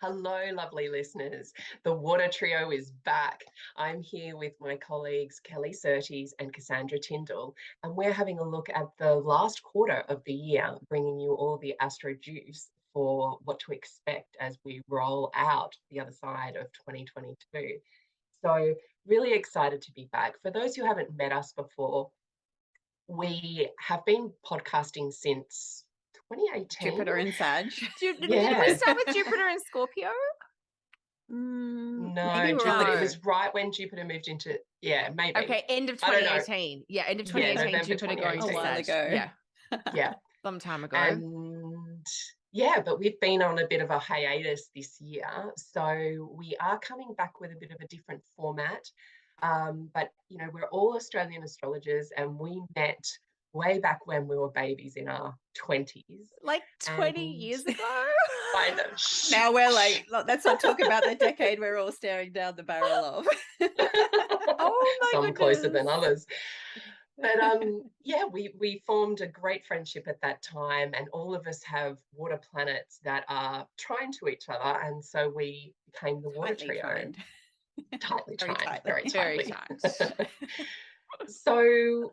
Hello, lovely listeners. The Water Trio is back. I'm here with my colleagues Kelly Surtees and Cassandra Tyndall, and we're having a look at the last quarter of the year, bringing you all the astro juice for what to expect as we roll out the other side of 2022. So, really excited to be back. For those who haven't met us before, we have been podcasting since 2018. Jupiter and Sag. Did we Yeah. start with Jupiter and Scorpio? No, maybe we're Jupiter, on it was right when Jupiter moved into, maybe. Okay, end of I don't know. 2018. Yeah, end of 2018, November Jupiter going to 2018. A while Sag. ago. Yeah, Yeah. some time ago. And yeah, but we've been on a bit of a hiatus this year. So we are coming back with a bit of a different format. But, we're all Australian astrologers, and we met way back when we were babies in our 20s. Like 20 years ago? I know. Now we're like, let's not talk about the decade we're all staring down the barrel of. Oh my Some goodness. closer than others. But we formed a great friendship at that time, and all of us have water planets that are trying to each other, and so we became the Water Tightly Trio. trined. Tightly Very trined, tightly. very Very tightly. tight. So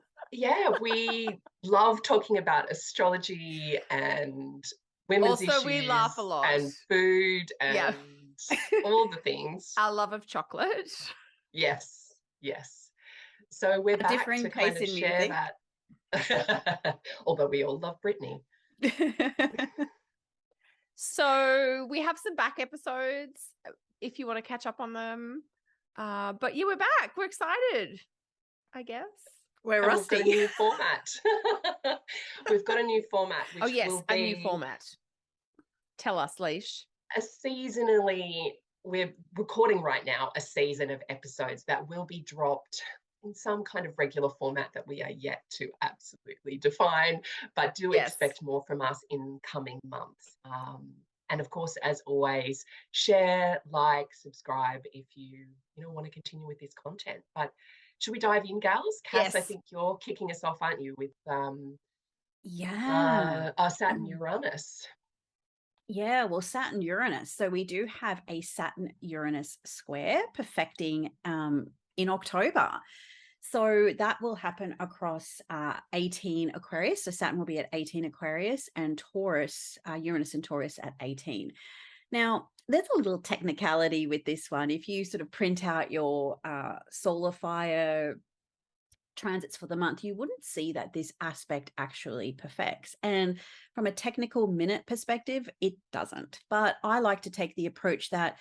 we love talking about astrology and women's issues. Also, we laugh a lot. And food and Yeah. all the things. Our love of chocolate. Yes. So we're back differing to kind of taste in share that. Although we all love Britney. So we have some back episodes if you want to catch up on them. But yeah, we're back. We're excited, I guess. We're And rusty. we've got a new format. We've got a new format, which will be a new format. Tell us, Leash. We're recording right now a season of episodes that will be dropped in some kind of regular format that we are yet to absolutely define, but do expect more from us in coming months. And of course, as always, share, like, subscribe if you want to continue with this content. But should we dive in, gals? Cass, Yes. I think you're kicking us off, aren't you, with our Saturn-Uranus. Yeah, well, Saturn-Uranus. So we do have a Saturn-Uranus square perfecting in October. So that will happen across 18 Aquarius. So Saturn will be at 18 Aquarius, and Taurus, Uranus and Taurus at 18. Now, there's a little technicality with this one. If you sort of print out your solar fire transits for the month, you wouldn't see that this aspect actually perfects. And from a technical minute perspective, it doesn't. But I like to take the approach that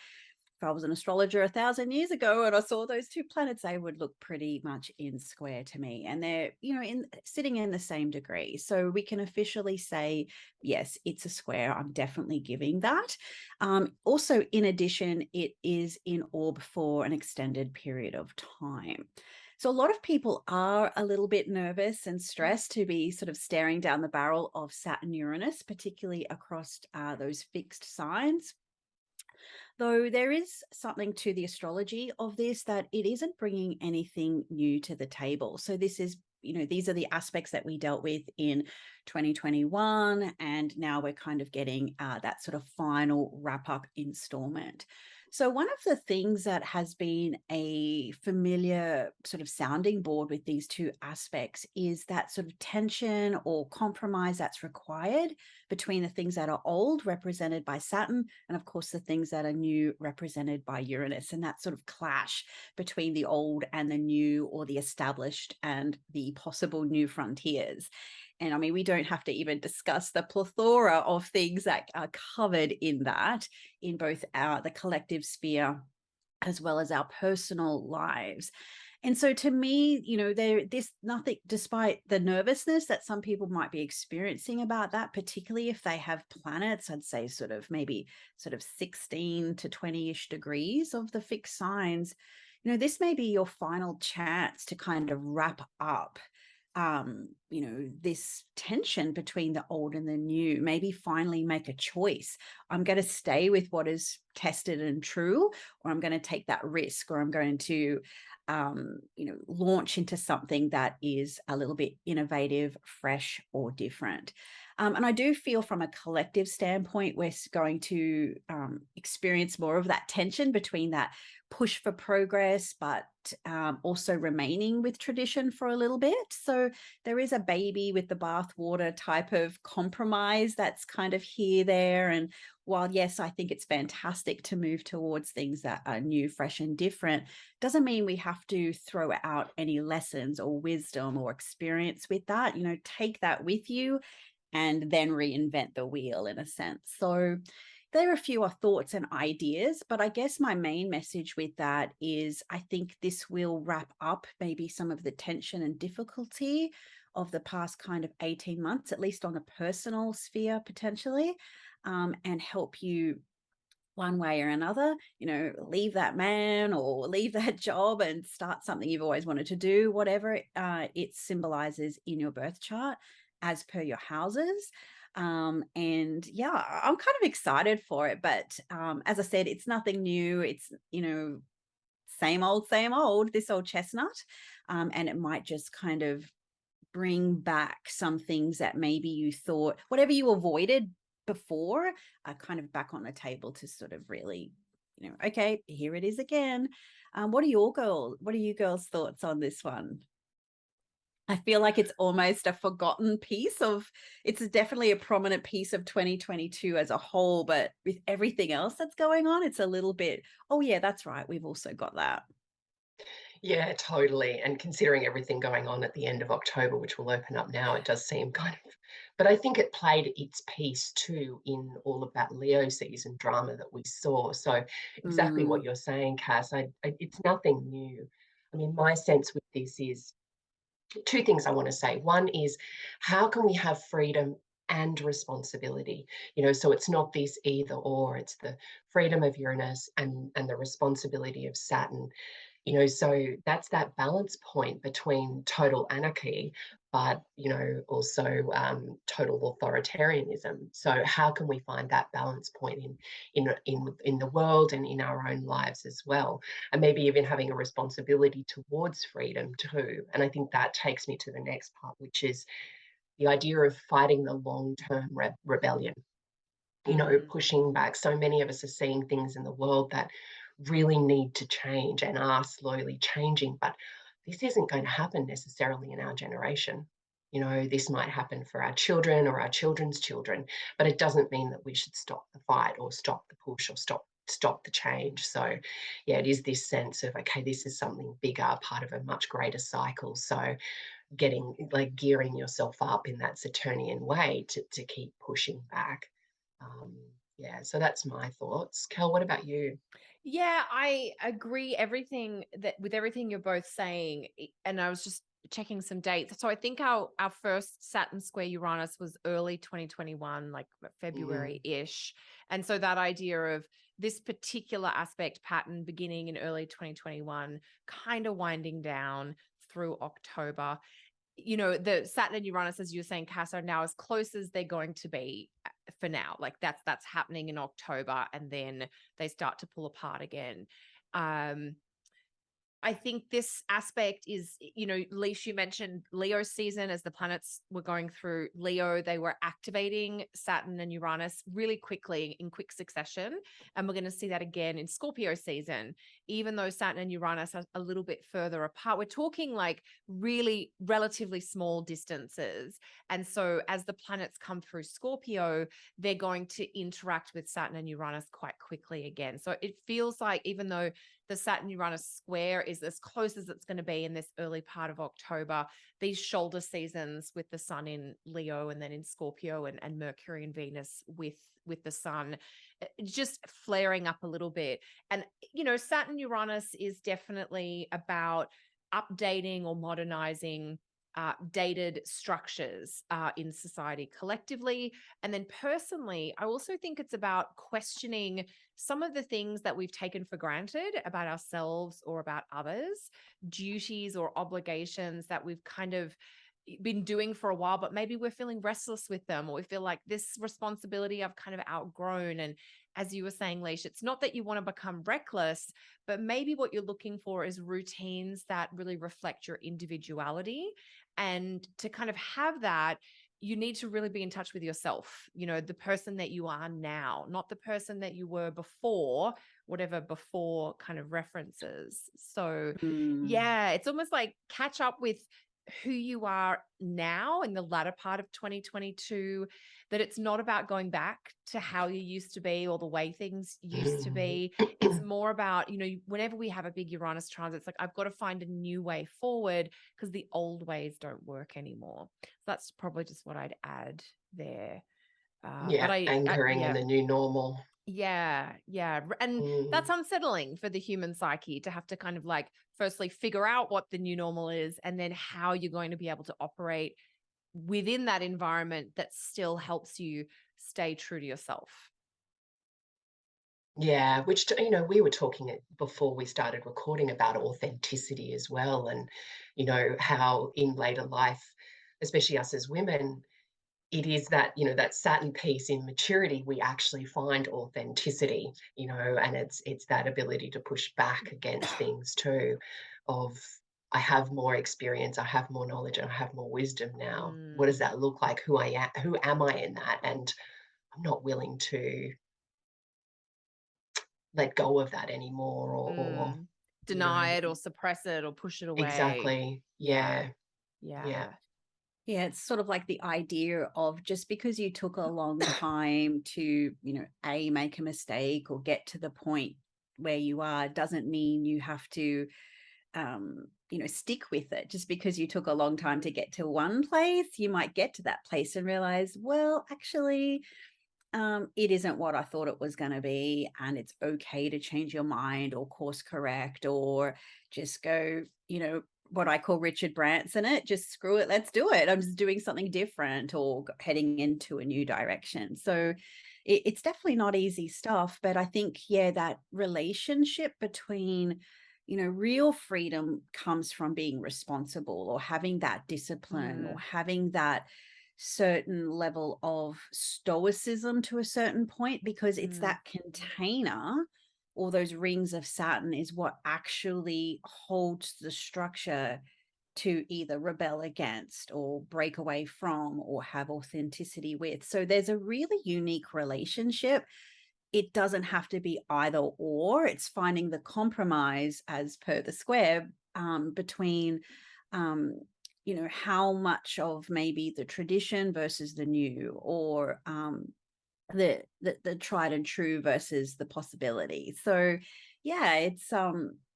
if I was an astrologer 1,000 years ago and I saw those two planets, they would look pretty much in square to me. And they're, sitting in the same degree. So we can officially say, yes, it's a square. I'm definitely giving that. Also, in addition, it is in orb for an extended period of time. So a lot of people are a little bit nervous and stressed to be sort of staring down the barrel of Saturn-Uranus, particularly across those fixed signs. Though there is something to the astrology of this, that it isn't bringing anything new to the table. So this is, these are the aspects that we dealt with in 2021, and now we're kind of getting that sort of final wrap-up installment. So one of the things that has been a familiar sort of sounding board with these two aspects is that sort of tension or compromise that's required between the things that are old, represented by Saturn, and of course the things that are new, represented by Uranus, and that sort of clash between the old and the new, or the established and the possible new frontiers. And I mean, we don't have to even discuss the plethora of things that are covered in that, in both the collective sphere as well as our personal lives. And so to me, nothing, despite the nervousness that some people might be experiencing about that, particularly if they have planets, I'd say maybe 16 to 20-ish degrees of the fixed signs, this may be your final chance to kind of wrap up this tension between the old and the new. Maybe finally make a choice. I'm going to stay with what is tested and true, or I'm going to take that risk, or I'm going to launch into something that is a little bit innovative, fresh, or different. And I do feel from a collective standpoint, we're going to experience more of that tension between that push for progress, but also remaining with tradition for a little bit. So there is a baby with the bathwater type of compromise that's kind of here, there. And while, yes, I think it's fantastic to move towards things that are new, fresh, and different, doesn't mean we have to throw out any lessons or wisdom or experience with that. You know, take that with you and then reinvent the wheel in a sense. So there are a few thoughts and ideas, but I guess my main message with that is I think this will wrap up maybe some of the tension and difficulty of the past kind of 18 months, at least on a personal sphere potentially, and help you one way or another, you know, leave that man or leave that job and start something you've always wanted to do, whatever it symbolizes in your birth chart as per your houses. And yeah, I'm kind of excited for it, but as I said, it's nothing new. It's, you know, same old, this old chestnut. And it might just kind of bring back some things that maybe you thought, whatever you avoided before, are kind of back on the table to sort of really, you know, okay, here it is again. What are you girls' thoughts on this one? I feel like it's almost a forgotten piece of, it's definitely a prominent piece of 2022 as a whole, but with everything else that's going on, it's a little bit, oh yeah, that's right, we've also got that. Yeah, totally. And considering everything going on at the end of October, which will open up now, it does seem kind of, but I think it played its piece too in all of that Leo season drama that we saw. So exactly what you're saying, Cass, it's nothing new. I mean, my sense with this is two things I want to say. One is, how can we have freedom and responsibility? You know, so it's not this either or, it's the freedom of Uranus and the responsibility of Saturn. You know, so that's that balance point between total anarchy, but, you know, also total authoritarianism. So how can we find that balance point in the world and in our own lives as well? And maybe even having a responsibility towards freedom too. And I think that takes me to the next part, which is the idea of fighting the long-term rebellion. You know, pushing back. So many of us are seeing things in the world that really need to change and are slowly changing, but this isn't going to happen necessarily in our generation. You know, this might happen for our children or our children's children, but it doesn't mean that we should stop the fight or stop the push or stop the change. So yeah, it is this sense of, okay, this is something bigger, part of a much greater cycle. So getting, like, gearing yourself up in that Saturnian way to keep pushing back. Yeah, so that's my thoughts. Kel, what about you? Yeah, I agree with everything you're both saying. And I was just checking some dates. So I think our first Saturn square Uranus was early 2021, like February-ish. And so that idea of this particular aspect pattern beginning in early 2021, kind of winding down through October. You know, the Saturn and Uranus, as you were saying, Cass, are now as close as they're going to be for now. Like that's happening in October, and then they start to pull apart again. I think this aspect is, you know, Leash, you mentioned Leo season. As the planets were going through Leo, they were activating Saturn and Uranus really quickly in quick succession. And we're going to see that again in Scorpio season, even though Saturn and Uranus are a little bit further apart. We're talking like really relatively small distances. And so as the planets come through Scorpio, they're going to interact with Saturn and Uranus quite quickly again. So it feels like, even though the Saturn-Uranus square is as close as it's going to be in this early part of October, these shoulder seasons with the sun in Leo and then in Scorpio, and Mercury and Venus with the sun just flaring up a little bit. And, you know, Saturn-Uranus is definitely about updating or modernizing dated structures in society collectively. And then personally, I also think it's about questioning some of the things that we've taken for granted about ourselves or about others, duties or obligations that we've kind of been doing for a while, but maybe we're feeling restless with them, or we feel like this responsibility I've kind of outgrown. And as you were saying, Leash, it's not that you want to become reckless, but maybe what you're looking for is routines that really reflect your individuality. And to kind of have that, you need to really be in touch with yourself, you know, the person that you are now, not the person that you were before, whatever before kind of references. So yeah, it's almost like catch up with who you are now in the latter part of 2022, that it's not about going back to how you used to be or the way things used to be. It's more about, you know, whenever we have a big Uranus transit, it's like, I've got to find a new way forward because the old ways don't work anymore. So that's probably just what I'd add there. Yeah, But anchoring in yeah. the new normal. Yeah. And that's unsettling for the human psyche to have to kind of like, firstly, figure out what the new normal is, and then how you're going to be able to operate within that environment that still helps you stay true to yourself. Yeah, which, you know, we were talking before we started recording about authenticity as well. And, you know, how in later life, especially us as women, it is that, you know, that Saturn piece in maturity, we actually find authenticity, you know, and it's that ability to push back against things too, of I have more experience, I have more knowledge, and I have more wisdom now. What does that look like? Who am I in that? And I'm not willing to let go of that anymore, or you know, Deny it or suppress it or push it away. exactly. Yeah. Yeah. Yeah, it's sort of like the idea of just because you took a long time to, you know, make a mistake or get to the point where you are, doesn't mean you have to, you know, stick with it. Just because you took a long time to get to one place, you might get to that place and realize, well, actually, it isn't what I thought it was going to be. And it's okay to change your mind or course correct, or just go, you know, what I call Richard Branson it, just screw it, let's do it. I'm just doing something different or heading into a new direction. So it's definitely not easy stuff. But I think, yeah, that relationship between, you know, real freedom comes from being responsible or having that discipline or having that certain level of stoicism to a certain point, because it's that container, all those rings of Saturn is what actually holds the structure to either rebel against or break away from or have authenticity with. So there's a really unique relationship. It doesn't have to be either or. It's finding the compromise, as per the square, between you know, how much of maybe the tradition versus the new, or the tried and true versus the possibility. So yeah,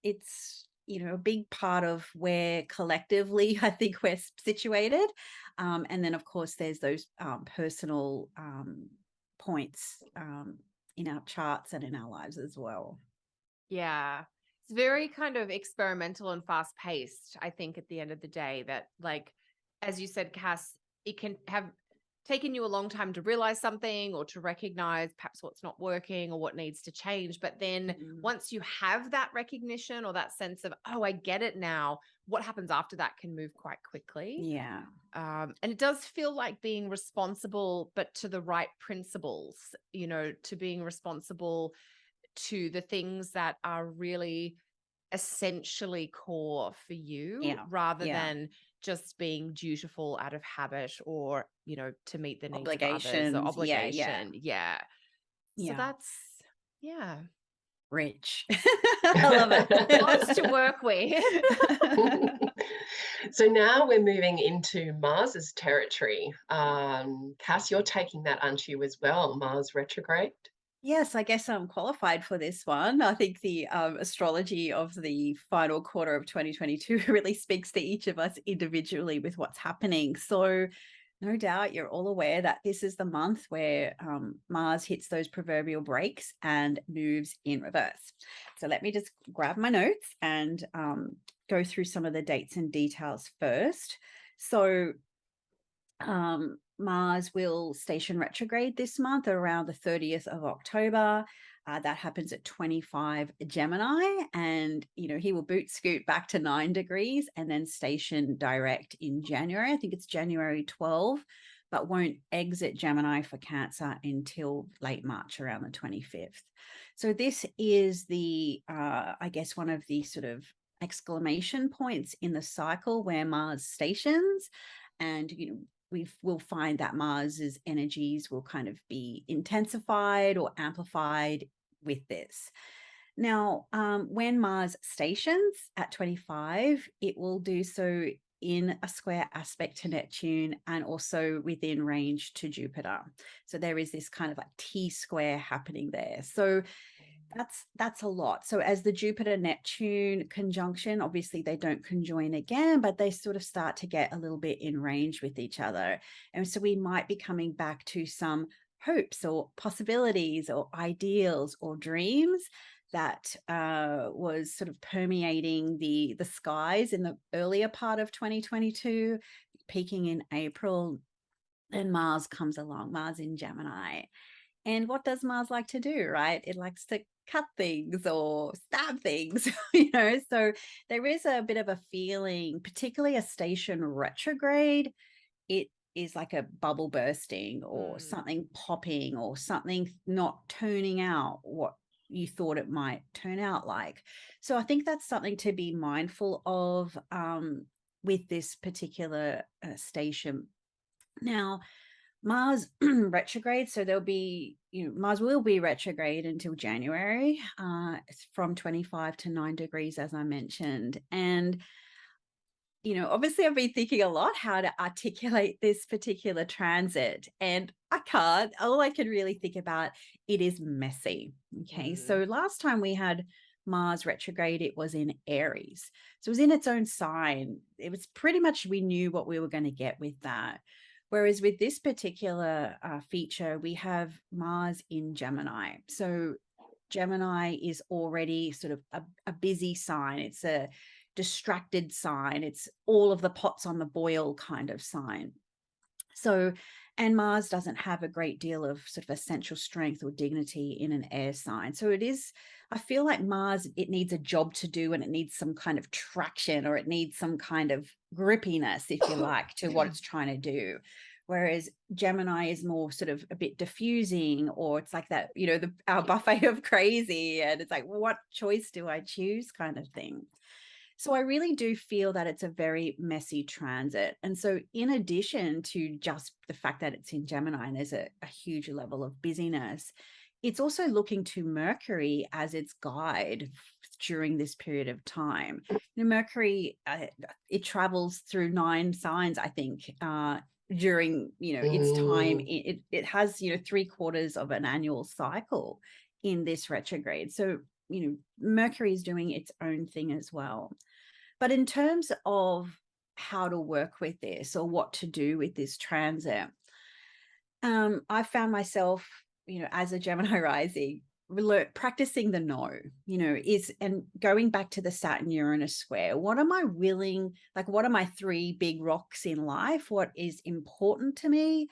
it's you know, a big part of where collectively I think we're situated, and then of course there's those personal points in our charts and in our lives as well. Yeah. It's very kind of experimental and fast paced, I think, at the end of the day, that, like, as you said, Cass, it can have taken you a long time to realize something or to recognize perhaps what's not working or what needs to change. But then once you have that recognition or that sense of, oh, I get it now, what happens after that can move quite quickly. Yeah. And it does feel like being responsible, but to the right principles, you know, to being responsible to the things that are really essentially core for you, rather than just being dutiful out of habit or, you know, to meet the needs of others or obligation. Yeah. So that's, rich. I love it. Lots to work with. So now we're moving into Mars's territory. Cass, you're taking that, aren't you, as well? Mars retrograde? Yes, I guess I'm qualified for this one. I think the astrology of the final quarter of 2022 really speaks to each of us individually with what's happening. So no doubt you're all aware that this is the month where Mars hits those proverbial brakes and moves in reverse. So let me just grab my notes and go through some of the dates and details first. So Mars will station retrograde this month around the 30th of October. That happens at 25 Gemini, and you know, he will boot scoot back to 9 degrees and then station direct in January. I think it's January 12, but won't exit Gemini for Cancer until late March, around the 25th. So this is the I guess one of the sort of exclamation points in the cycle where Mars stations. And you know, will find that Mars's energies will kind of be intensified or amplified with this. Now, when Mars stations at 25, it will do so in a square aspect to Neptune and also within range to Jupiter. So there is this kind of like T square happening there. So that's a lot. So as the Jupiter-Neptune conjunction, obviously they don't conjoin again, but they sort of start to get a little bit in range with each other. And so we might be coming back to some hopes or possibilities or ideals or dreams that was sort of permeating the skies in the earlier part of 2022, peaking in April. And Mars comes along, Mars in Gemini. And what does Mars like to do, right? It likes to cut things or stab things, so there is a bit of a feeling, particularly a station retrograde. It is like a bubble bursting or something popping or something not turning out what you thought it might turn out like. So I think that's something to be mindful of with this particular station. Now, Mars retrograde, so there'll be, Mars will be retrograde until January, from 25 to 9 degrees, as I mentioned. And, obviously I've been thinking a lot how to articulate this particular transit, and I can't. All I can really think about, it is messy. Okay. So last time we had Mars retrograde, it was in Aries. So it was in its own sign. It was pretty much, we knew what we were going to get with that. Whereas with this particular feature, we have Mars in Gemini. So Gemini is already sort of a busy sign. It's a distracted sign. It's all of the pots on the boil kind of sign. So, and Mars doesn't have a great deal of sort of essential strength or dignity in an air sign. So it is, I feel like Mars, it needs a job to do, and it needs some kind of traction, or it needs some kind of grippiness, if you like, to what it's trying to do. Whereas Gemini is more sort of a bit diffusing, or it's like that, our buffet of crazy, and it's like, well, what choice do I choose kind of thing. So I really do feel that it's a very messy transit. And so in addition to just the fact that it's in Gemini and there's a huge level of busyness, it's also looking to Mercury as its guide during this period of time. Mercury, it travels through 9 signs, I think, during, its time. It has, 3/4 of an annual cycle in this retrograde. So, Mercury is doing its own thing as well. But in terms of how to work with this or what to do with this transit, I found myself, as a Gemini rising, practicing the no, and going back to the Saturn-Uranus square. What am I willing, what are my 3 big rocks in life? What is important to me?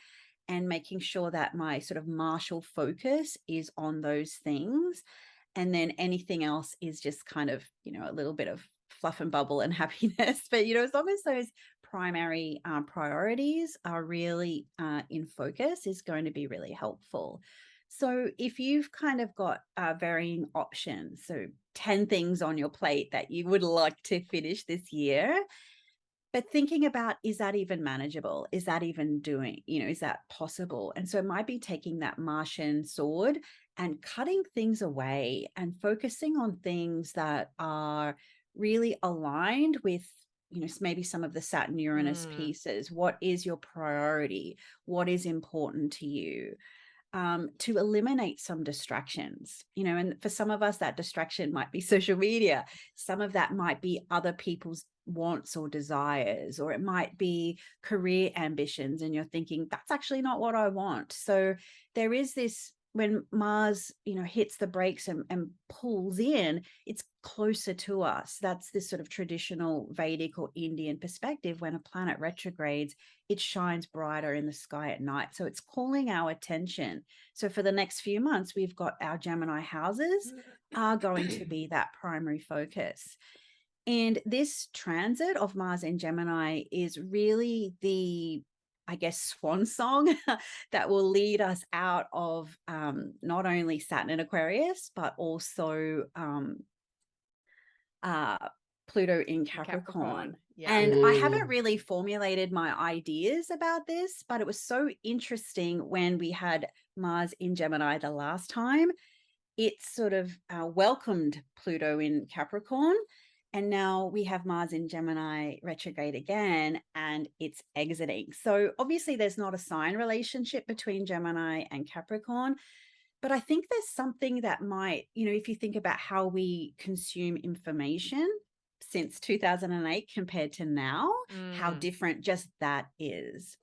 And making sure that my sort of martial focus is on those things. And then anything else is just kind of, a little bit of fluff and bubble and happiness. But, as long as those primary priorities are really in focus, is going to be really helpful. So if you've kind of got varying options, so 10 things on your plate that you would like to finish this year, but thinking about, is that even manageable? Is that even doing, is that possible? And so it might be taking that Martian sword and cutting things away and focusing on things that are really aligned with, maybe some of the Saturn-Uranus pieces. What is your priority? What is important to you? To eliminate some distractions, and for some of us, that distraction might be social media. Some of that might be other people's wants or desires, or it might be career ambitions, and you're thinking, that's actually not what I want. So there is this, when Mars, hits the brakes and pulls in, it's closer to us. That's this sort of traditional Vedic or Indian perspective. When a planet retrogrades, it shines brighter in the sky at night. So it's calling our attention. So for the next few months, we've got our Gemini houses are going to be that primary focus. And this transit of Mars in Gemini is really the, I guess, swan song that will lead us out of not only Saturn in Aquarius, but also Pluto in Capricorn. Yeah. And I haven't really formulated my ideas about this, but it was so interesting when we had Mars in Gemini the last time. It sort of welcomed Pluto in Capricorn. And now we have Mars in Gemini retrograde again, and it's exiting. So obviously there's not a sign relationship between Gemini and Capricorn, but I think there's something that might, if you think about how we consume information since 2008 compared to now, how different just that is.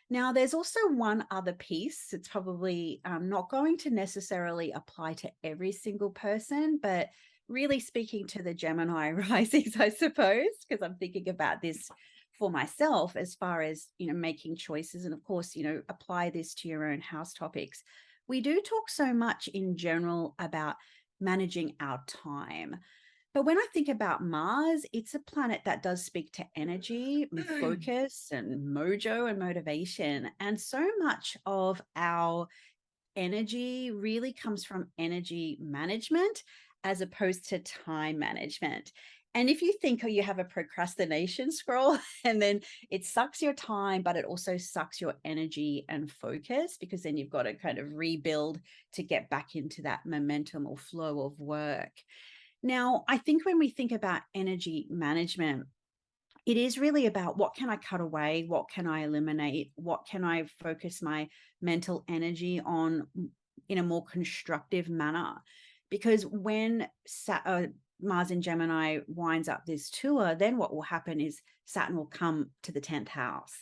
Now, there's also one other piece. It's probably not going to necessarily apply to every single person, but really speaking to the Gemini risings, I suppose, because I'm thinking about this for myself as far as, making choices. And of course, apply this to your own house topics. We do talk so much in general about managing our time. But when I think about Mars, it's a planet that does speak to energy and focus and mojo and motivation. And so much of our energy really comes from energy management as opposed to time management. And if you think, you have a procrastination scroll and then it sucks your time, but it also sucks your energy and focus, because then you've got to kind of rebuild to get back into that momentum or flow of work. Now, I think when we think about energy management, it is really about what can I cut away? What can I eliminate? What can I focus my mental energy on in a more constructive manner? Because when Mars in Gemini winds up this tour, then what will happen is Saturn will come to the 10th house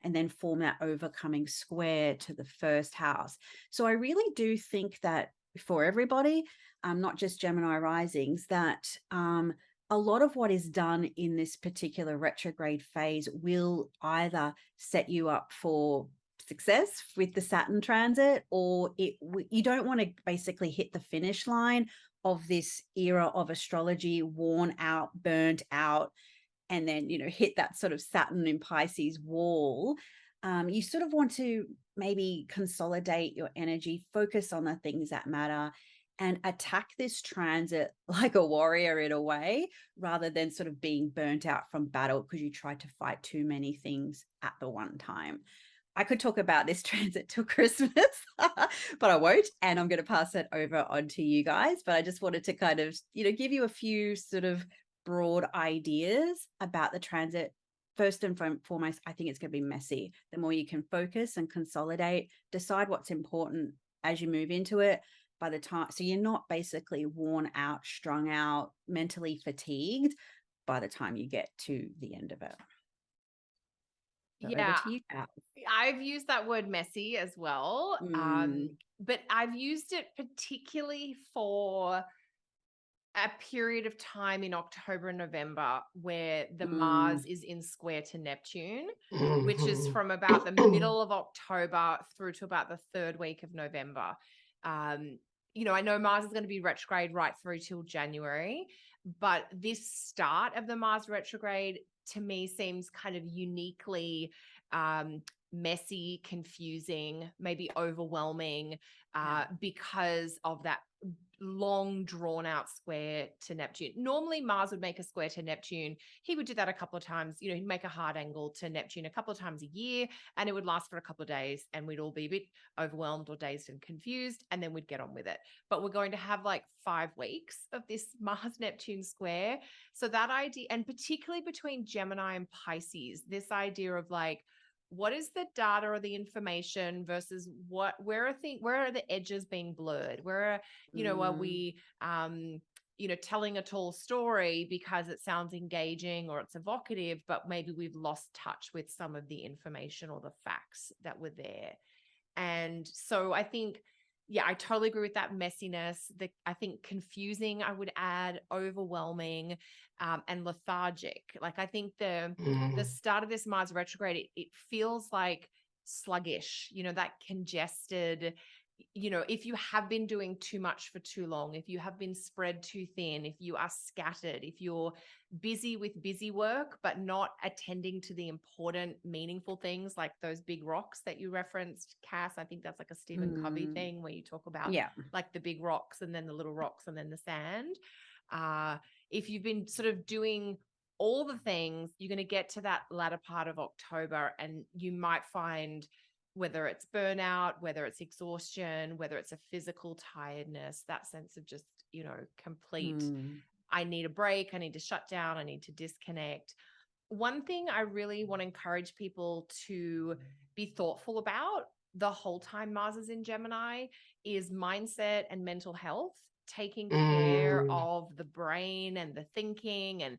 and then form that overcoming square to the first house. So I really do think that for everybody, not just Gemini risings, that a lot of what is done in this particular retrograde phase will either set you up for success with the Saturn transit, or you don't want to basically hit the finish line of this era of astrology, worn out, burnt out, and then, hit that sort of Saturn in Pisces wall. You sort of want to maybe consolidate your energy, focus on the things that matter, and attack this transit like a warrior in a way, rather than sort of being burnt out from battle because you tried to fight too many things at the one time. I could talk about this transit till Christmas, but I won't. And I'm going to pass it over on to you guys. But I just wanted to kind of, give you a few sort of broad ideas about the transit. First and foremost, I think it's going to be messy. The more you can focus and consolidate, decide what's important as you move into it, by the time, so you're not basically worn out, strung out, mentally fatigued by the time you get to the end of it. So yeah, over to you, Kat. I've used that word messy as well, but I've used it particularly for a period of time in October and November where the Mars is in square to Neptune, which is from about the middle of October through to about the third week of November. I know Mars is going to be retrograde right through till January, but this start of the Mars retrograde to me seems kind of uniquely messy, confusing, maybe overwhelming, because of that long drawn out square to Neptune. Normally Mars would make a square to Neptune. He would do that a couple of times. He'd make a hard angle to Neptune a couple of times a year, and it would last for a couple of days, and we'd all be a bit overwhelmed or dazed and confused, and then we'd get on with it. But we're going to have like 5 weeks of this Mars Neptune square. So that idea, and particularly between Gemini and Pisces, this idea of like, what is the data or the information versus where are the edges being blurred? Where are we telling a tall story because it sounds engaging or it's evocative, but maybe we've lost touch with some of the information or the facts that were there. And so I think, I totally agree with that messiness. I think confusing, I would add, overwhelming, and lethargic. Like I think the start of this Mars retrograde, it feels like sluggish, that congested, if you have been doing too much for too long, if you have been spread too thin, if you are scattered, if you're busy with busy work, but not attending to the important, meaningful things like those big rocks that you referenced, Cass. I think that's like a Stephen Covey thing where you talk about like the big rocks and then the little rocks and then the sand. If you've been sort of doing all the things, you're going to get to that latter part of October and you might find, whether it's burnout, whether it's exhaustion, whether it's a physical tiredness, that sense of just, complete, I need a break, I need to shut down, I need to disconnect. One thing I really want to encourage people to be thoughtful about the whole time Mars is in Gemini is mindset and mental health, taking care of the brain and the thinking and,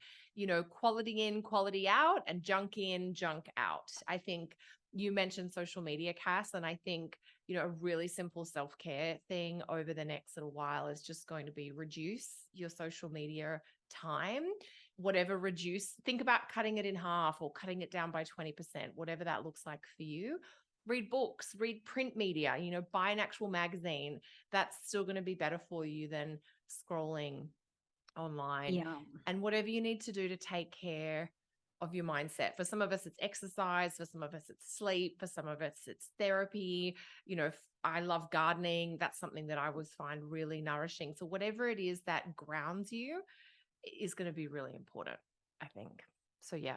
quality in, quality out, and junk in, junk out. I think you mentioned social media, Cass, and I think, a really simple self-care thing over the next little while is just going to be reduce your social media time. Think about cutting it in half or cutting it down by 20%, whatever that looks like for you. Read books, read print media, buy an actual magazine. That's still going to be better for you than scrolling online. Yeah. And whatever you need to do to take care of your mindset. For some of us, it's exercise. For some of us, it's sleep. For some of us, it's therapy. I love gardening. That's something that I always find really nourishing. So whatever it is that grounds you is going to be really important, I think. So yeah,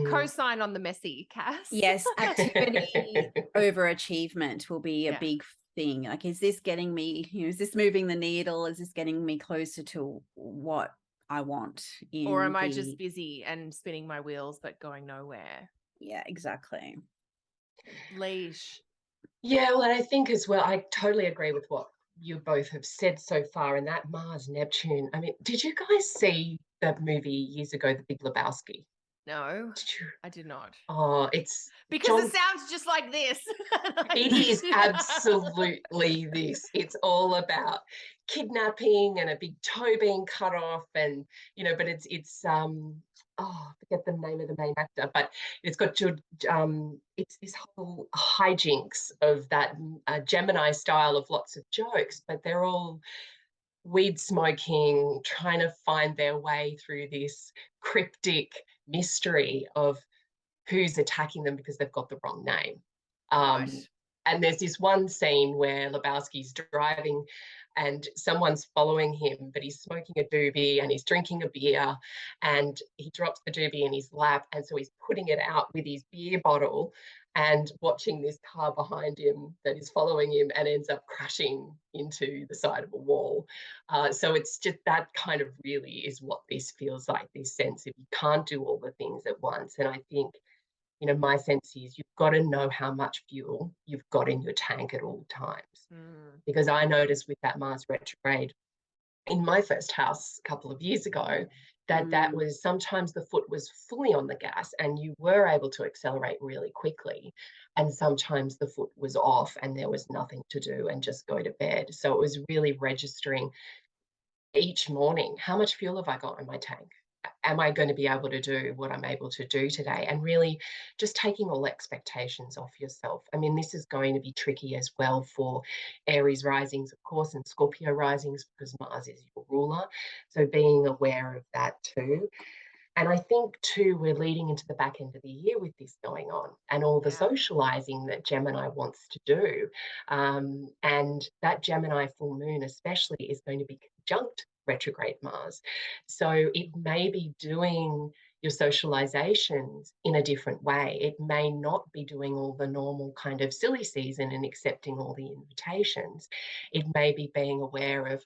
co-sign on the messy, Cass. Yes, activity overachievement will be a big thing. Like, is this getting me, is this moving the needle? Is this getting me closer to what I want? Or am I just busy and spinning my wheels but going nowhere? Yeah, exactly. Leash. Yeah, well, and I think as well, I totally agree with what you both have said so far. And that Mars Neptune, I mean, did you guys see that movie years ago, The Big Lebowski? No, Did you? I did not. Oh, it's because it sounds just like this. It is absolutely this. It's all about kidnapping and a big toe being cut off, and but it's I forget the name of the main actor, but it's got it's this whole hijinks of that Gemini style of lots of jokes, but they're all weed smoking, trying to find their way through this cryptic mystery of who's attacking them because they've got the wrong name. Right. And there's this one scene where Lebowski's driving and someone's following him, but he's smoking a doobie and he's drinking a beer and he drops the doobie in his lap. And so he's putting it out with his beer bottle and watching this car behind him that is following him and ends up crashing into the side of a wall. So it's just that kind of really is what this feels like, this sense of you can't do all the things at once. And I think my sense is you've got to know how much fuel you've got in your tank at all times. Because I noticed with that Mars retrograde in my first house a couple of years ago, that was sometimes the foot was fully on the gas and you were able to accelerate really quickly. And sometimes the foot was off and there was nothing to do and just go to bed. So it was really registering each morning, how much fuel have I got in my tank? Am I going to be able to do what I'm able to do today? And really just taking all expectations off yourself. I mean, this is going to be tricky as well for Aries risings, of course, and Scorpio risings because Mars is your ruler. So being aware of that too. And I think too, we're leading into the back end of the year with this going on and all the socializing that Gemini wants to do. And that Gemini full moon especially is going to be conjunct retrograde Mars. So it may be doing your socializations in a different way. It may not be doing all the normal kind of silly season and accepting all the invitations. It may be being aware of,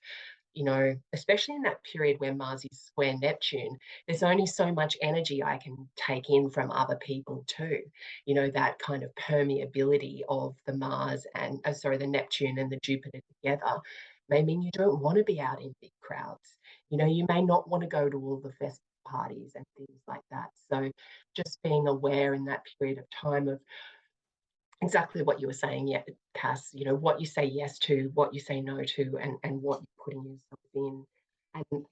especially in that period where Mars is square Neptune, there's only so much energy I can take in from other people too. That kind of permeability of the Mars and, the Neptune and the Jupiter together may mean you don't want to be out in big crowds. You may not want to go to all the festive parties and things like that. So just being aware in that period of time of exactly what you were saying, Cass, what you say yes to, what you say no to, and what you're putting yourself in. And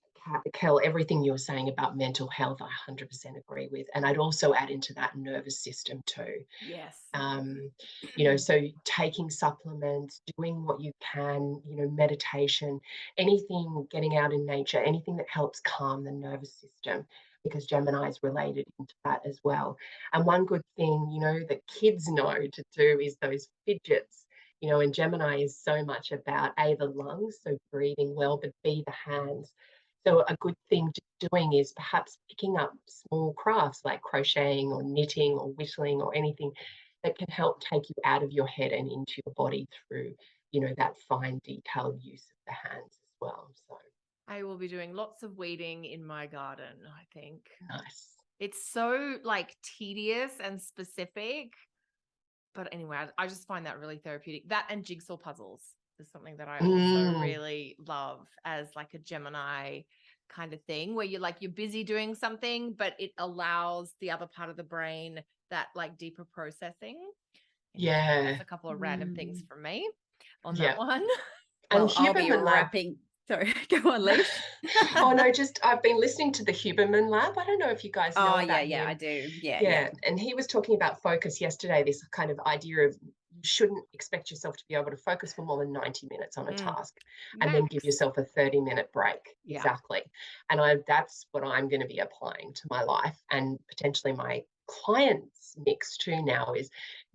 Kel, everything you were saying about mental health, I 100% agree with. And I'd also add into that nervous system too. Yes. So taking supplements, doing what you can, meditation, anything, getting out in nature, anything that helps calm the nervous system, because Gemini is related into that as well. And one good thing, that kids know to do is those fidgets, and Gemini is so much about A, the lungs, so breathing well, but B, the hands. So a good thing to doing is perhaps picking up small crafts like crocheting or knitting or whittling or anything that can help take you out of your head and into your body through, that fine detailed use of the hands as well. So I will be doing lots of weeding in my garden, I think. nice. It's so like tedious and specific. But anyway, I just find that really therapeutic. That and jigsaw puzzles is something that I also really love as like a Gemini kind of thing, where you're busy doing something, but it allows the other part of the brain that like deeper processing. Anyway, Yeah. that's a couple of random things from me on Yeah. that one. And Well, I'll be Huberman Lab. wrapping. Sorry, go on, Leash. Oh no, I've been listening to the Huberman Lab. I don't know if you guys know Oh, about yeah, him. I do. Yeah. Yeah, and he was talking about focus yesterday, this kind of idea of you shouldn't expect yourself to be able to focus for more than 90 minutes on a task and then give yourself a 30-minute break. Yeah. Exactly. And that's what I'm going to be applying to my life and potentially my clients' mix too now is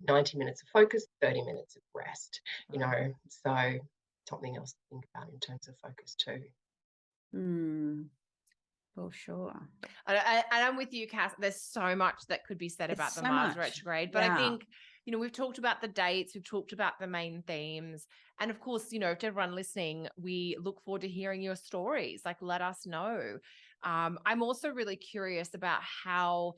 90 minutes of focus, 30 minutes of rest, so something else to think about in terms of focus too. For sure. And I'm with you, Cass. There's so much that could be said about the Mars retrograde. But I think, we've talked about the dates, we've talked about the main themes. And of course, to everyone listening, we look forward to hearing your stories. Like, let us know. I'm also really curious about how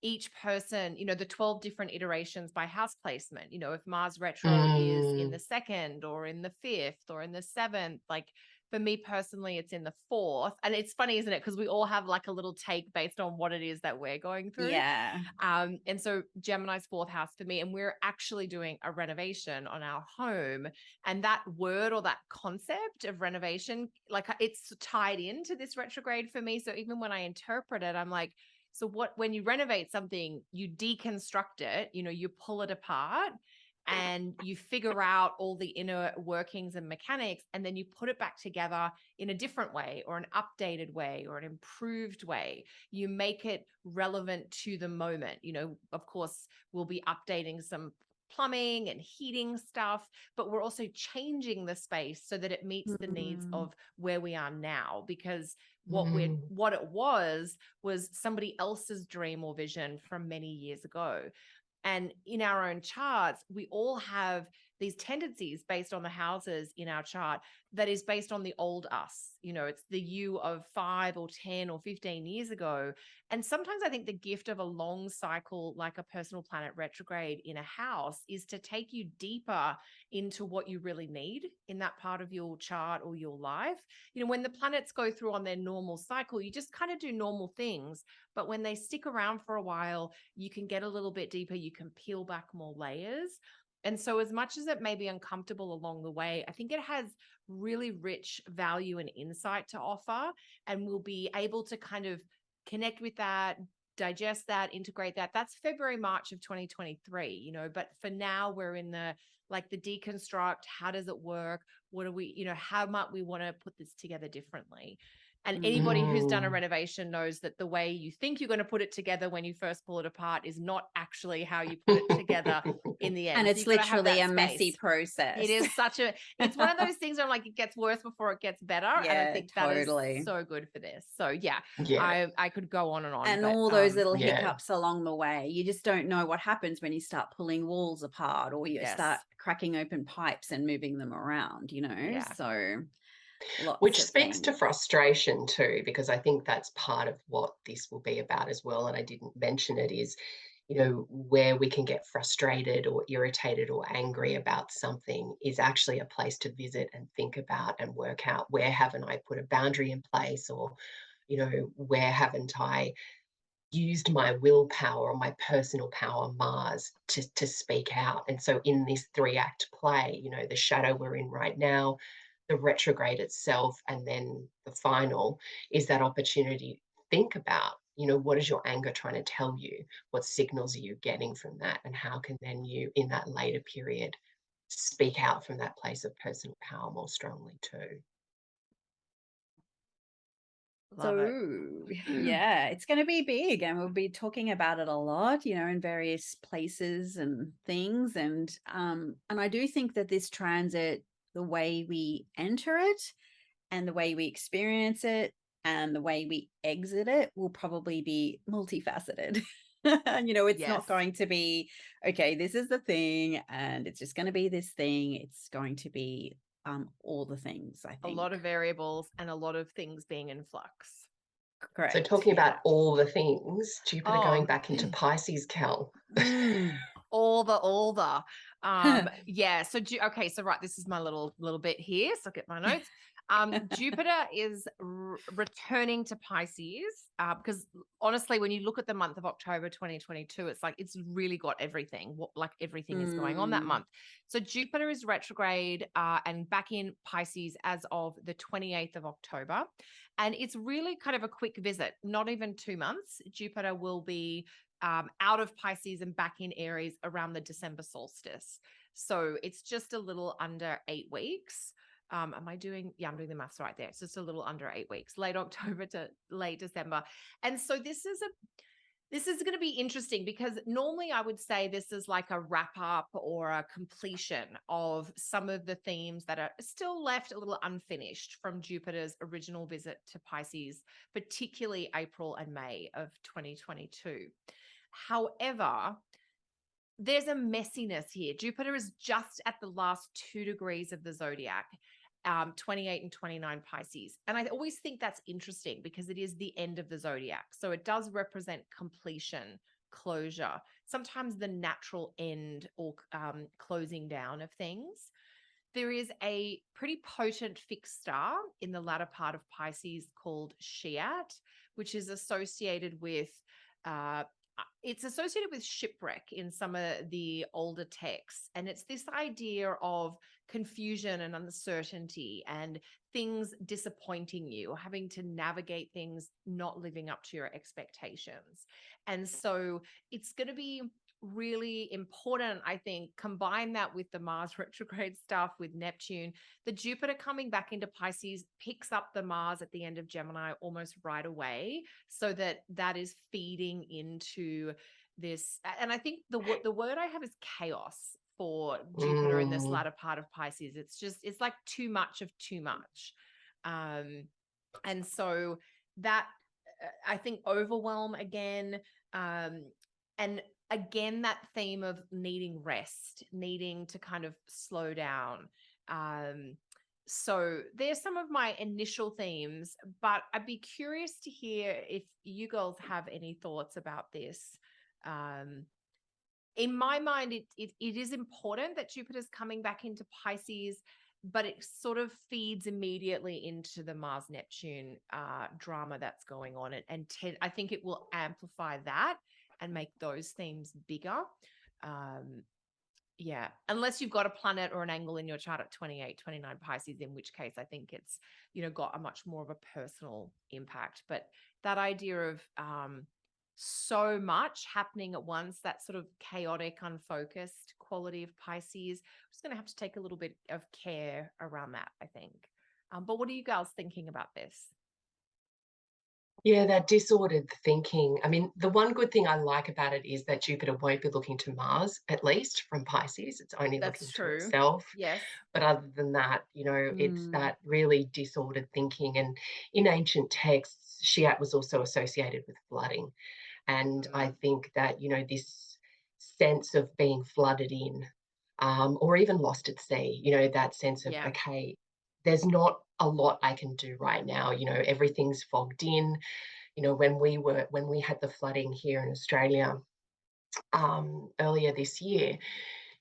each person, the 12 different iterations by house placement, if Mars retro is in the 2nd or in the 5th or in the 7th, like, for me personally, it's in the 4th. And it's funny, isn't it? Because we all have like a little take based on what it is that we're going through. Yeah. And so Gemini's 4th house for me, and we're actually doing a renovation on our home. And that word or that concept of renovation, like it's tied into this retrograde for me. So even when I interpret it, I'm like, so when you renovate something, you deconstruct it, you pull it apart and you figure out all the inner workings and mechanics, and then you put it back together in a different way or an updated way or an improved way. You make it relevant to the moment. Of course, we'll be updating some plumbing and heating stuff, but we're also changing the space so that it meets the needs of where we are now, because what it was somebody else's dream or vision from many years ago. And in our own charts, we all have these tendencies based on the houses in our chart that is based on the old us. It's the you of 5 or 10 or 15 years ago. And sometimes I think the gift of a long cycle, like a personal planet retrograde in a house, is to take you deeper into what you really need in that part of your chart or your life. When the planets go through on their normal cycle, you just kind of do normal things. But when they stick around for a while, you can get a little bit deeper. You can peel back more layers. And so as much as it may be uncomfortable along the way, I think it has really rich value and insight to offer. And we'll be able to kind of connect with that, digest that, integrate that. That's February, March of 2023, but for now we're in the deconstruct. How does it work? What do we, how might we want to put this together differently? And anybody who's done a renovation knows that the way you think you're going to put it together when you first pull it apart is not actually how you put it together in the end. And it's literally a messy process. It is it's one of those things where I'm like, it gets worse before it gets better. Yeah, and I think totally. that is so good for this. So yeah. I could go on and on. And all those little hiccups along the way. You just don't know what happens when you start pulling walls apart or you start cracking open pipes and moving them around, So which speaks to frustration too, because I think that's part of what this will be about as well. And I didn't mention it is, where we can get frustrated or irritated or angry about something is actually a place to visit and think about and work out, where haven't I put a boundary in place, or, where haven't I used my willpower or my personal power, Mars, to speak out. And so in this 3-act play, the shadow we're in right now, the retrograde itself, and then the final is that opportunity to think about, what is your anger trying to tell you? What signals are you getting from that? And how can then you, in that later period, speak out from that place of personal power more strongly too? Yeah, it's going to be big, and we'll be talking about it a lot, in various places and things. And I do think that this transit, the way we enter it and the way we experience it and the way we exit it will probably be multifaceted. It's Yes. not going to be, okay, this is the thing, and it's just going to be this thing. It's going to be all the things, I think. A lot of variables and a lot of things being in flux. Correct. So talking about all the things, Jupiter going Oh. back into Pisces, Cal. All the yeah. So okay, so right, this is my little bit here. So I'll get my notes. Jupiter is returning to Pisces because honestly, when you look at the month of October 2022, it's like it's really got everything. Everything is going on that month. So Jupiter is retrograde and back in Pisces as of the 28th of October. And it's really kind of a quick visit, not even 2 months. Jupiter will be out of Pisces and back in Aries around the December solstice. So it's just a little under 8 weeks. I'm doing the maths right there. So it's a little under 8 weeks, late October to late December. And so this is going to be interesting because normally I would say this is like a wrap up or a completion of some of the themes that are still left a little unfinished from Jupiter's original visit to Pisces, particularly April and May of 2022. However, there's a messiness here. Jupiter is just at the last 2 degrees of the zodiac, 28 and 29 Pisces. And I always think that's interesting because it is the end of the zodiac. So it does represent completion, closure, sometimes the natural end or closing down of things. There is a pretty potent fixed star in the latter part of Pisces called Shiat, which is associated with shipwreck in some of the older texts. And it's this idea of confusion and uncertainty and things disappointing you, or having to navigate things not living up to your expectations. And so it's going to be really important, I think, combine that with the Mars retrograde stuff with Neptune. The Jupiter coming back into Pisces picks up the Mars at the end of Gemini almost right away, so that is feeding into this. And I think the word I have is chaos for Jupiter in this latter part of Pisces. It's like too much of too much. And so that I think overwhelm again, and again, that theme of needing rest, needing to kind of slow down. So there's some of my initial themes, but I'd be curious to hear if you girls have any thoughts about this. In my mind, it is important that Jupiter's coming back into Pisces, but it sort of feeds immediately into the Mars-Neptune drama that's going on. And I think it will amplify that and make those themes bigger. Yeah, unless you've got a planet or an angle in your chart at 28, 29 Pisces, in which case I think it's, got a much more of a personal impact. But that idea of so much happening at once, that sort of chaotic, unfocused quality of Pisces, I'm just going to have to take a little bit of care around that, I think. But what are you girls thinking about this? Yeah, that disordered thinking. I mean, the one good thing I like about it is that Jupiter won't be looking to Mars, at least from Pisces. It's only looking to itself. Yes. But other than that, it's that really disordered thinking. And in ancient texts, Shiat was also associated with flooding. And I think that, this sense of being flooded in, or even lost at sea, that sense of, okay, there's not a lot I can do right now. Everything's fogged in. When we had the flooding here in Australia earlier this year,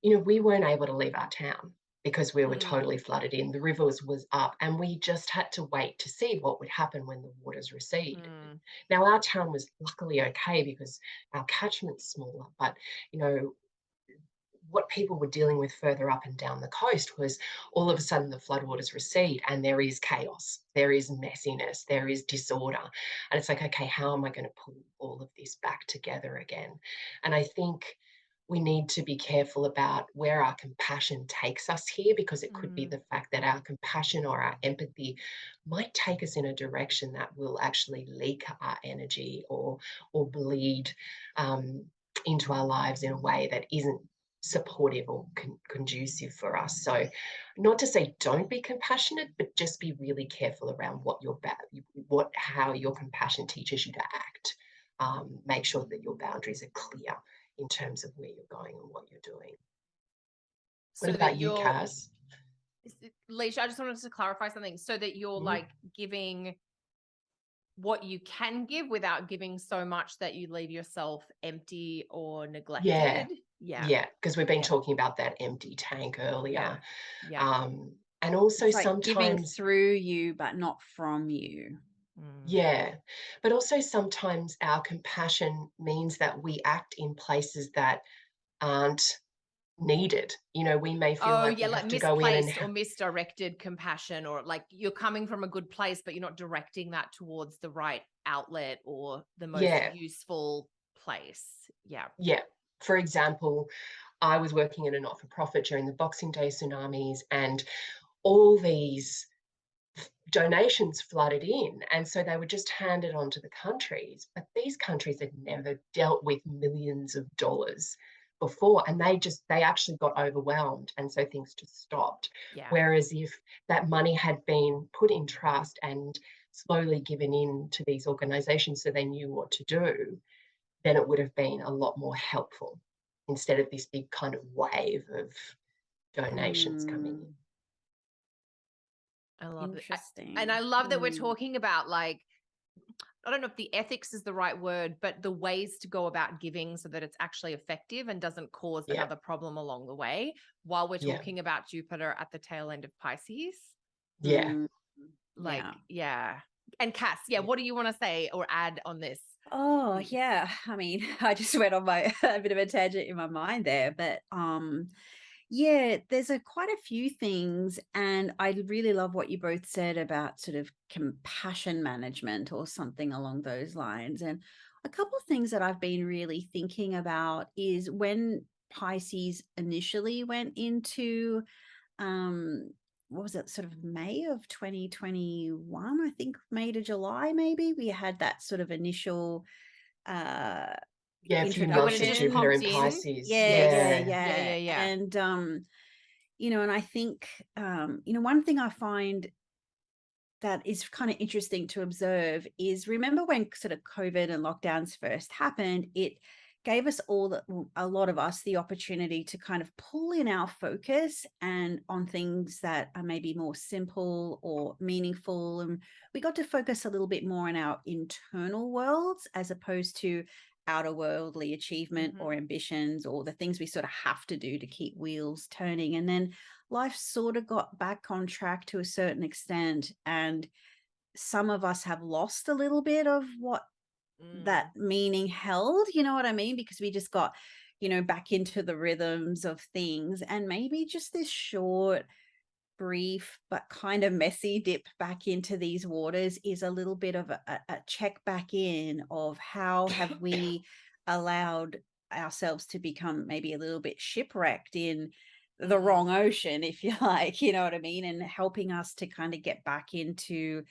we weren't able to leave our town because we were totally flooded in. The river was up, and we just had to wait to see what would happen when the waters recede. Now, our town was luckily okay because our catchment's smaller, but what people were dealing with further up and down the coast was all of a sudden the floodwaters recede and there is chaos, there is messiness, there is disorder. And it's like, okay, how am I going to pull all of this back together again? And I think we need to be careful about where our compassion takes us here, because it could be the fact that our compassion or our empathy might take us in a direction that will actually leak our energy or bleed into our lives in a way that isn't supportive or conducive for us. So not to say don't be compassionate, but just be really careful around how your compassion teaches you to act. Make sure that your boundaries are clear in terms of where you're going and what you're doing. So What about you, Kaz? Leisha, I just wanted to clarify something, so that you're like giving what you can give without giving so much that you leave yourself empty or neglected. Yeah, because we've been talking about that empty tank earlier. Yeah. And also It's like sometimes giving through you, but not from you. Yeah, but also sometimes our compassion means that we act in places that aren't needed. You know, we may feel like we have to go in and misplaced or misdirected compassion, or like you're coming from a good place, but you're not directing that towards the right outlet or the most useful place. Yeah. For example, I was working in a not-for-profit during the Boxing Day tsunamis, and all these donations flooded in, and so they were just handed on to the countries, but these countries had never dealt with millions of dollars before, and they actually got overwhelmed, and so things just stopped. Whereas if that money had been put in trust and slowly given in to these organizations so they knew what to do, then it would have been a lot more helpful instead of this big kind of wave of donations coming in. I love it. Interesting. And I love that we're talking about, like, I don't know if the ethics is the right word, but the ways to go about giving so that it's actually effective and doesn't cause another problem along the way, while we're talking about Jupiter at the tail end of Pisces. And Cass, what do you want to say or add on this? Oh, yeah. I mean, I just went on a bit of a tangent in my mind there, but there's quite a few things, and I really love what you both said about sort of compassion management or something along those lines. And a couple of things that I've been really thinking about is when Pisces initially went into what was it, sort of May of 2021, I think, May to July, maybe we had that sort of initial a few introduction. months of Jupiter in Pisces. And and I think one thing I find that is kind of interesting to observe is, remember when sort of COVID and lockdowns first happened, it gave us a lot of us, the opportunity to kind of pull in our focus and on things that are maybe more simple or meaningful. And we got to focus a little bit more on our internal worlds as opposed to outer worldly achievement or ambitions or the things we sort of have to do to keep wheels turning. And then life sort of got back on track to a certain extent. And some of us have lost a little bit of what that meaning held, you know what I mean? Because we just got, back into the rhythms of things, and maybe just this short, brief, but kind of messy dip back into these waters is a little bit of a check back in of how have we allowed ourselves to become maybe a little bit shipwrecked in the wrong ocean, if you like, you know what I mean? And helping us to kind of get back into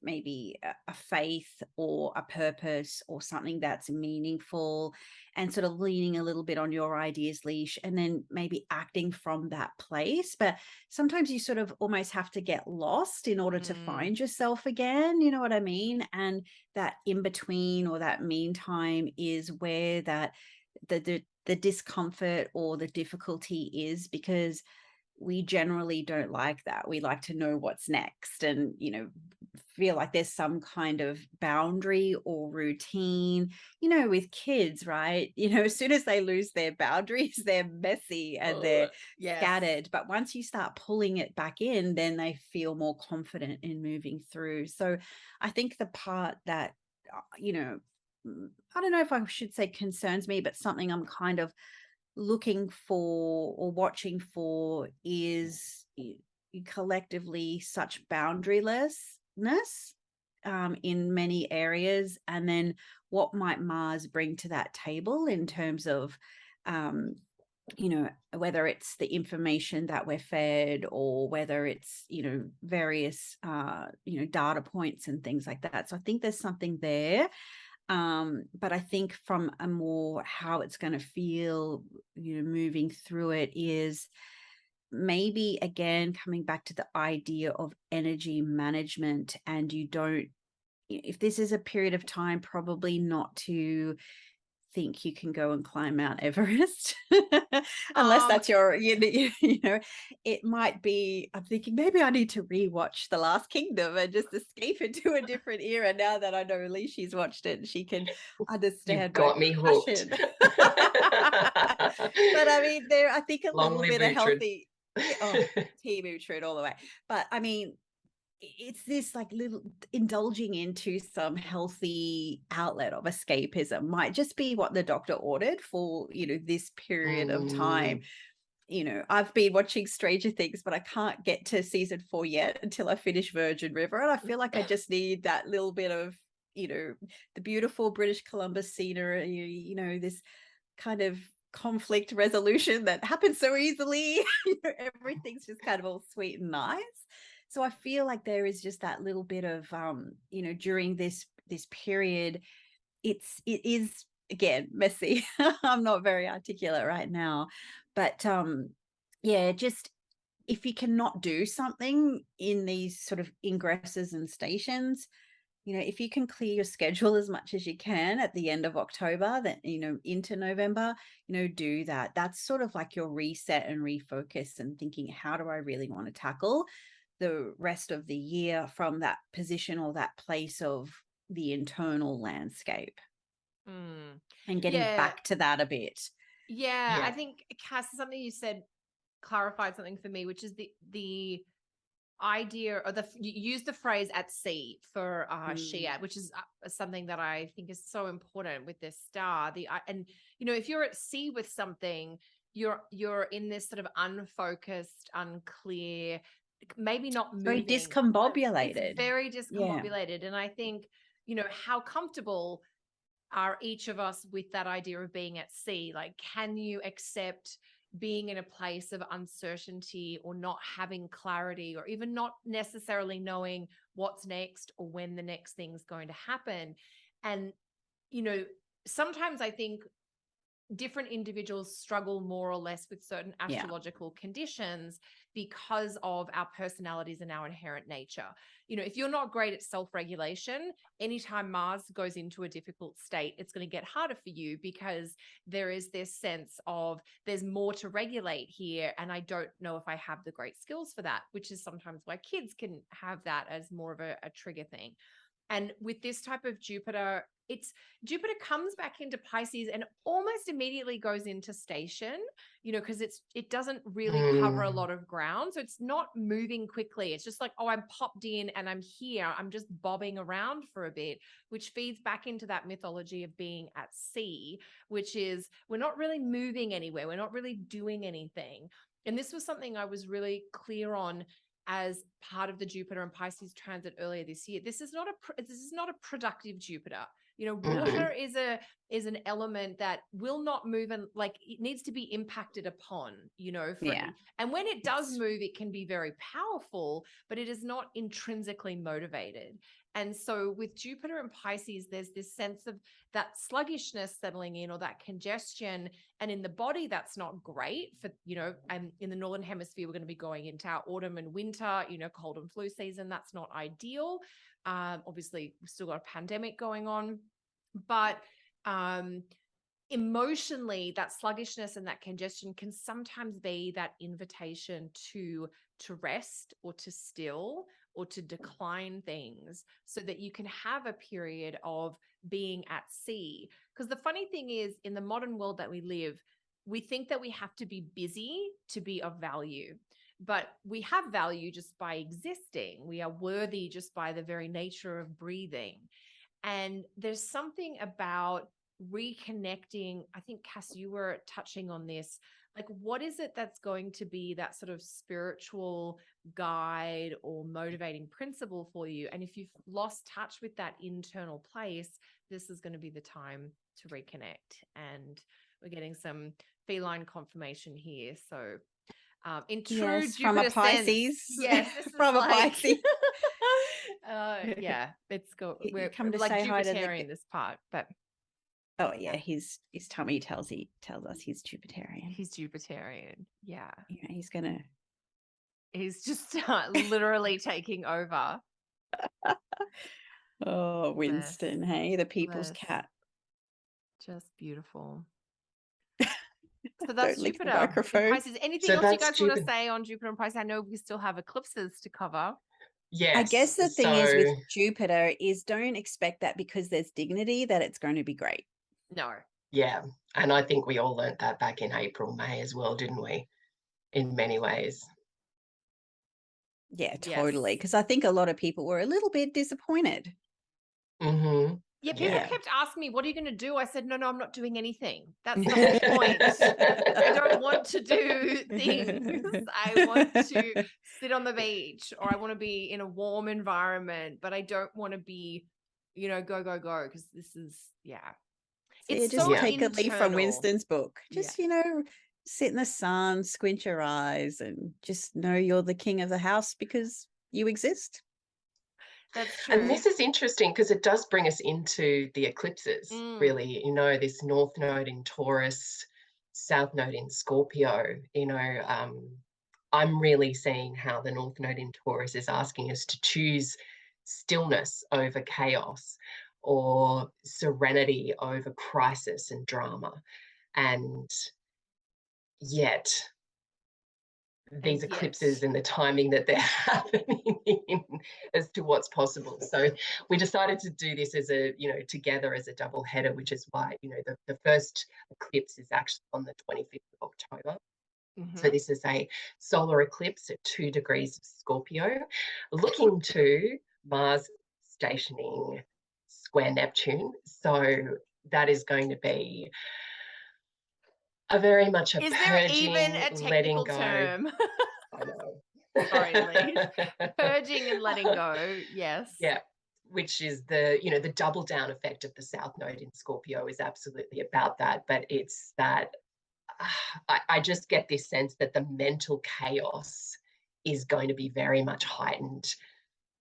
maybe a faith or a purpose or something that's meaningful, and sort of leaning a little bit on your ideas, Leash, and then maybe acting from that place. But sometimes you sort of almost have to get lost in order to find yourself again, you know what I mean? And that in between or that meantime is where that the discomfort or the difficulty is, because we generally don't like that. We like to know what's next and, feel like there's some kind of boundary or routine, with kids, right? As soon as they lose their boundaries, they're messy and they're scattered. But once you start pulling it back in, then they feel more confident in moving through. So I think the part that, I don't know if I should say concerns me, but something I'm kind of looking for or watching for is collectively such boundarylessness in many areas, and then what might Mars bring to that table in terms of whether it's the information that we're fed or whether it's various data points and things like that. So I think there's something there. But I think from a more how it's going to feel, moving through it is maybe again coming back to the idea of energy management. And if this is a period of time, probably not to think you can go and climb Mount Everest unless that's your, it might be, I'm thinking maybe I need to rewatch The Last Kingdom and just escape into a different era now that I know Leishi's watched it and she can understand. You've got me hooked. But I mean, I think a Long little live bit of Uhtred. healthy, Team Uhtred all the way. But I mean, it's this like little indulging into some healthy outlet of escapism might just be what the doctor ordered for, this period of time. I've been watching Stranger Things, but I can't get to season 4 yet until I finish Virgin River. And I feel like I just need that little bit of, the beautiful British Columbus scenery, this kind of conflict resolution that happens so easily. Everything's just kind of all sweet and nice. So I feel like there is just that little bit of, during this period, it is again messy. I'm not very articulate right now, but just if you cannot do something in these sort of ingresses and stations, if you can clear your schedule as much as you can at the end of October, that into November, do that. That's sort of like your reset and refocus and thinking, how do I really want to tackle the rest of the year from that position or that place of the internal landscape, and getting back to that a bit. Yeah. I think, Cass, something you said clarified something for me, which is the idea, or you use the phrase at sea for Shiat, which is something that I think is so important with this star. And if you're at sea with something, you're in this sort of unfocused, unclear, maybe not moving. Very discombobulated. It's very discombobulated. And I think, how comfortable are each of us with that idea of being at sea? Like, can you accept being in a place of uncertainty or not having clarity, or even not necessarily knowing what's next or when the next thing's going to happen? And, sometimes I think different individuals struggle more or less with certain astrological conditions because of our personalities and our inherent nature. If you're not great at self-regulation, anytime Mars goes into a difficult state, it's going to get harder for you, because there is this sense of there's more to regulate here, and I don't know if I have the great skills for that, which is sometimes why kids can have that as more of a trigger thing. And with this type of Jupiter, Jupiter comes back into Pisces and almost immediately goes into station, because it doesn't really cover a lot of ground. So it's not moving quickly. It's just like, oh, I'm popped in and I'm here. I'm just bobbing around for a bit, which feeds back into that mythology of being at sea, which is we're not really moving anywhere. We're not really doing anything. And this was something I was really clear on as part of the Jupiter and Pisces transit earlier this year. This is not a productive Jupiter. Water is an element that will not move, and like it needs to be impacted upon, and when it does move, it can be very powerful, but it is not intrinsically motivated. And so with Jupiter and Pisces, there's this sense of that sluggishness settling in, or that congestion. And in the body, that's not great for, and in the Northern Hemisphere, we're going to be going into our autumn and winter, cold and flu season. That's not ideal. Obviously, we've still got a pandemic going on, but emotionally, that sluggishness and that congestion can sometimes be that invitation to rest, or to still, or to decline things, so that you can have a period of being at sea. Because the funny thing is, in the modern world that we live, we think that we have to be busy to be of value. But we have value just by existing. We are worthy just by the very nature of breathing. And there's something about reconnecting. I think, Cass, you were touching on this. Like, what is it that's going to be that sort of spiritual guide or motivating principle for you? And if you've lost touch with that internal place, this is going to be the time to reconnect. And we're getting some feline confirmation here. So in true Jupiter from a Pisces. sense, yes, this is from a like, Pisces. Yeah, it's good. You We're come to like say hi to the Jupiterian this part, but oh yeah, his tummy tells us he's Jupiterian. he's Jupiterian. Yeah. You know, he's gonna He's just literally taking over. oh, Winston, hey, the people's Bless. cat. Just beautiful. So that's Don't lick the Jupiter in microphone. Pisces. Anything So else you that's guys want to Jupiter. say on Jupiter and Pisces? I know we still have eclipses to cover. Yes. I guess the thing is with So Jupiter is don't expect that because there's dignity that it's going to be great. No. yeah, and I think we all learnt that back in April, May as well, didn't we? In many ways. Yeah, Yes. totally. Because I think a lot of people were a little bit disappointed. Mm-hmm. Yeah, people Yeah. kept asking me, what are you going to do? I said, no, I'm not doing anything. That's the whole point. I don't want to do things. I want to sit on the beach, or I want to be in a warm environment, but I don't want to be, go, because this is, So It's just so take a leaf from internal. Winston's book. Just, sit in the sun, squint your eyes, and just know you're the king of the house because you exist. That's true. And this is interesting because it does bring us into the eclipses, really. This North Node in Taurus, South Node in Scorpio. I'm really seeing how the North Node in Taurus is asking us to choose stillness over chaos, or serenity over crisis and drama. And yet these eclipses and the timing that they're happening in as to what's possible. So we decided to do this as together as a double header, which is why, the first eclipse is actually on the 25th of October. So this is a solar eclipse at 2 degrees of Scorpio, looking to Mars stationing square Neptune. So that is going to be very much a Is there purging, even a letting technical go. term? I know. Sorry, Lee. Purging and letting go. Yes. Yeah. Which is the double down effect of the South Node in Scorpio is absolutely about that. But it's that I just get this sense that the mental chaos is going to be very much heightened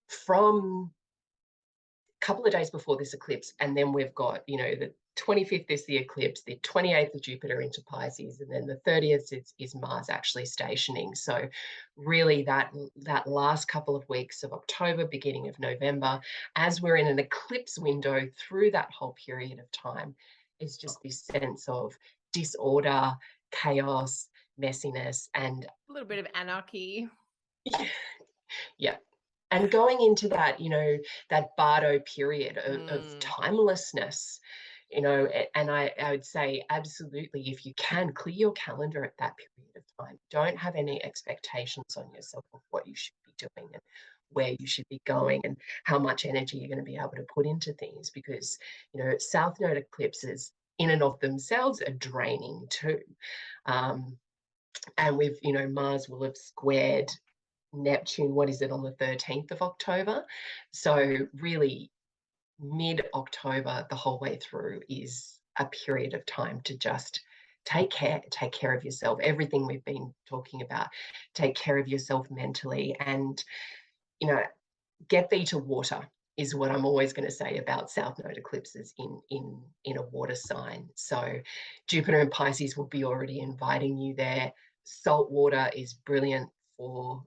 from a couple of days before this eclipse. And then we've got, the 25th is the eclipse, the 28th of Jupiter into Pisces, and then the 30th is Mars actually stationing. So really that last couple of weeks of October, beginning of November, as we're in an eclipse window through that whole period of time, is just this sense of disorder, chaos, messiness, and a little bit of anarchy. Yeah. And going into that, that Bardo period of timelessness, and I would say absolutely, if you can, clear your calendar at that period of time. Don't have any expectations on yourself of what you should be doing and where you should be going and how much energy you're going to be able to put into things, because, South Node eclipses in and of themselves are draining too. And we've, Mars will have squared Neptune, what is it, on the 13th of October? So really mid-October, the whole way through, is a period of time to just take care of yourself. Everything we've been talking about, take care of yourself mentally, and, get thee to water is what I'm always going to say about South Node eclipses in a water sign. So Jupiter and Pisces will be already inviting you there. Salt water is brilliant for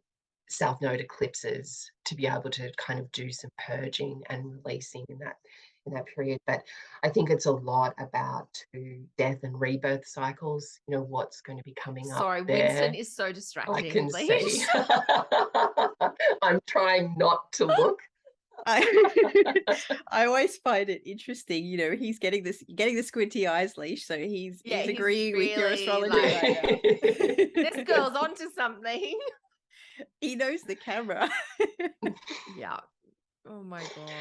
South Node eclipses to be able to kind of do some purging and releasing in that period. But I think it's a lot about death and rebirth cycles, what's going to be coming up there. Winston is so distracting. I can see. I'm trying not to look. I always find it interesting, he's getting the squinty eyes, Leash, so he's agreeing with your astrology right now. This girl's onto something. He knows the camera. Yeah. Oh my gosh.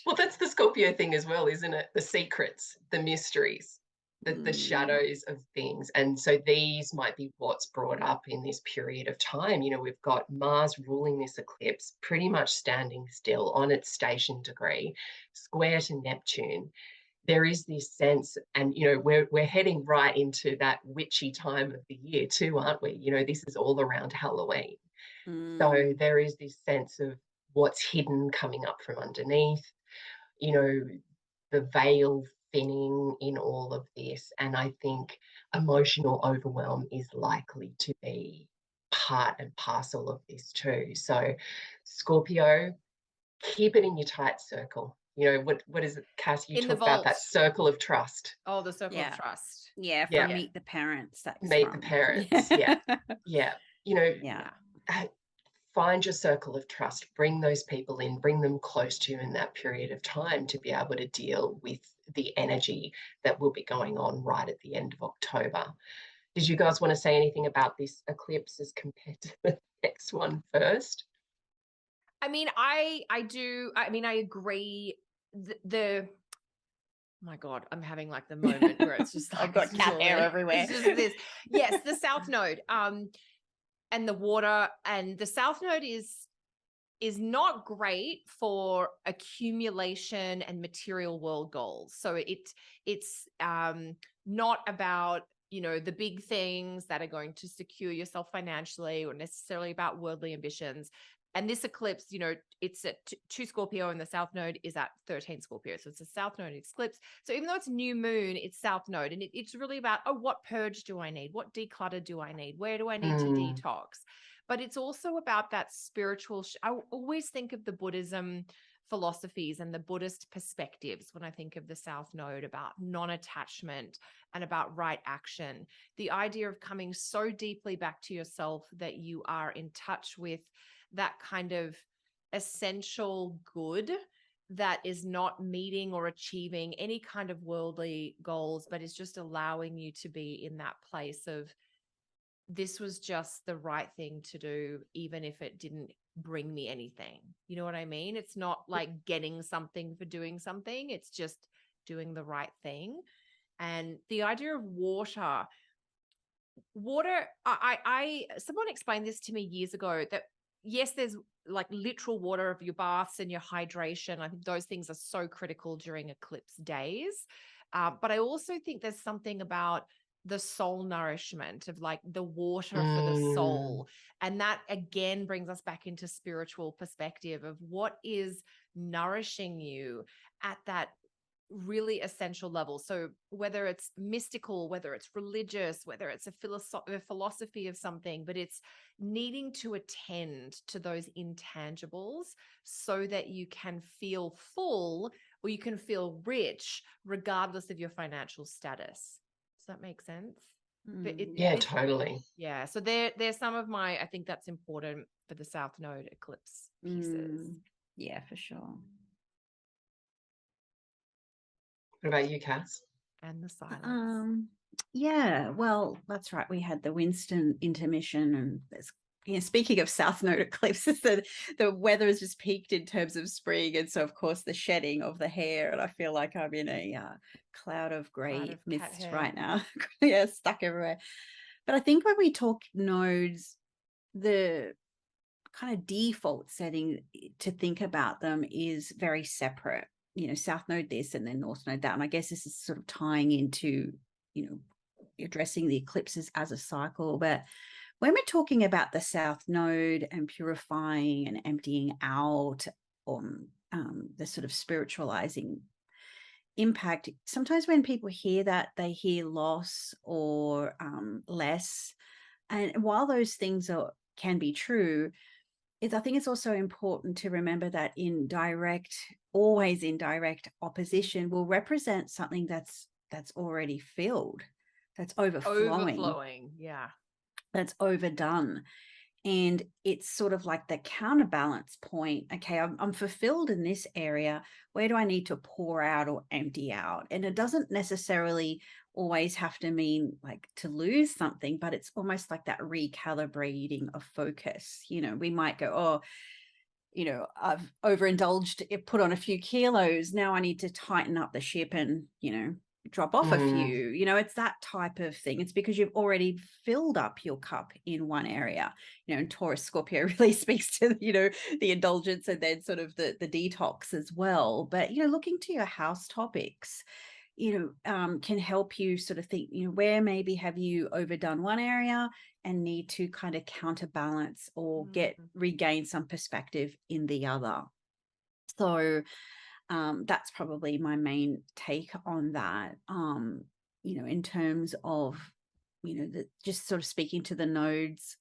Well, that's the Scorpio thing as well, isn't it? The secrets, the mysteries, the shadows of things. And so these might be what's brought up in this period of time. We've got Mars ruling this eclipse, pretty much standing still on its station degree, square to Neptune. There is this sense, and we're heading right into that witchy time of the year too, aren't we? This is all around Halloween. So there is this sense of what's hidden coming up from underneath, you know, the veil thinning in all of this. And I think emotional overwhelm is likely to be part and parcel of this too. So Scorpio, keep it in your tight circle. You know, what is it, Cass? You In the talk about that vault. circle of trust. Oh, the circle of Yeah. trust. Yeah, Yeah. from Meet the Parents. That's Meet the from. parents. Yeah. Yeah. You know, Yeah. find your circle of trust, bring those people in, bring them close to you in that period of time to be able to deal with the energy that will be going on right at the end of October. Did you guys want to say anything about this eclipse as compared to the next one first? I mean, I do. I mean, I agree. Oh my God, I'm having like the moment where it's just like I've got cat hair everywhere. It's just this. Yes, the South Node, and the water, and the South Node is not great for accumulation and material world goals. So it's not about, you know, the big things that are going to secure yourself financially, or necessarily about worldly ambitions. And this eclipse, you know, it's at 2 Scorpio, and the South Node is at 13 Scorpio. So it's a South Node eclipse. So even though it's new moon, it's South Node. And it's really about, oh, what purge do I need? What declutter do I need? Where do I need to detox? But it's also about that spiritual. I always think of the Buddhism philosophies and the Buddhist perspectives when I think of the South Node, about non-attachment and about right action. The idea of coming so deeply back to yourself that you are in touch with that kind of essential good that is not meeting or achieving any kind of worldly goals, but is just allowing you to be in that place of, this was just the right thing to do, even if it didn't bring me anything. You know what I mean? It's not like getting something for doing something. It's just doing the right thing. And the idea of water, someone explained this to me years ago, that yes, there's like literal water of your baths and your hydration. I think those things are so critical during eclipse days. But I also think there's something about the soul nourishment, of like the water for the soul. And that again brings us back into spiritual perspective of what is nourishing you at that really essential level. So whether it's mystical, whether it's religious, whether it's a philosophy of something, but it's needing to attend to those intangibles so that you can feel full, or you can feel rich regardless of your financial status. Does that make sense? Yeah, totally. Yeah. So there's some of I think that's important for the South Node eclipse pieces. Yeah, for sure. What about you, Cass? And the silence. Yeah, well, that's right. We had the Winston intermission, and there's, you know, speaking of South Node eclipses, the weather has just peaked in terms of spring, and so of course the shedding of the hair, and I feel like I'm in a cloud of grey mist right now. Yeah, stuck everywhere. But I think when we talk nodes, the kind of default setting to think about them is very separate. You know, South Node this and then North Node that. And I guess this is sort of tying into, you know, addressing the eclipses as a cycle. But when we're talking about the South Node and purifying and emptying out, the sort of spiritualizing impact, sometimes when people hear that, they hear loss or less. And while those things can be true, I think it's also important to remember that always in direct opposition will represent something that's already filled, that's overflowing. Yeah. That's overdone. And it's sort of like the counterbalance point. Okay, I'm fulfilled in this area. Where do I need to pour out or empty out? And it doesn't necessarily always have to mean like to lose something, but it's almost like that recalibrating of focus. You know, we might go, oh, you know, I've overindulged, put on a few kilos. Now I need to tighten up the ship and, you know, drop off a few. You know, it's that type of thing. It's because you've already filled up your cup in one area. You know, and Taurus Scorpio really speaks to, you know, the indulgence and then sort of the detox as well. But, you know, looking to your house topics, can help you sort of think, where maybe have you overdone one area and need to kind of counterbalance or regain some perspective in the other. So that's probably my main take on that, in terms of, just sort of speaking to the nodes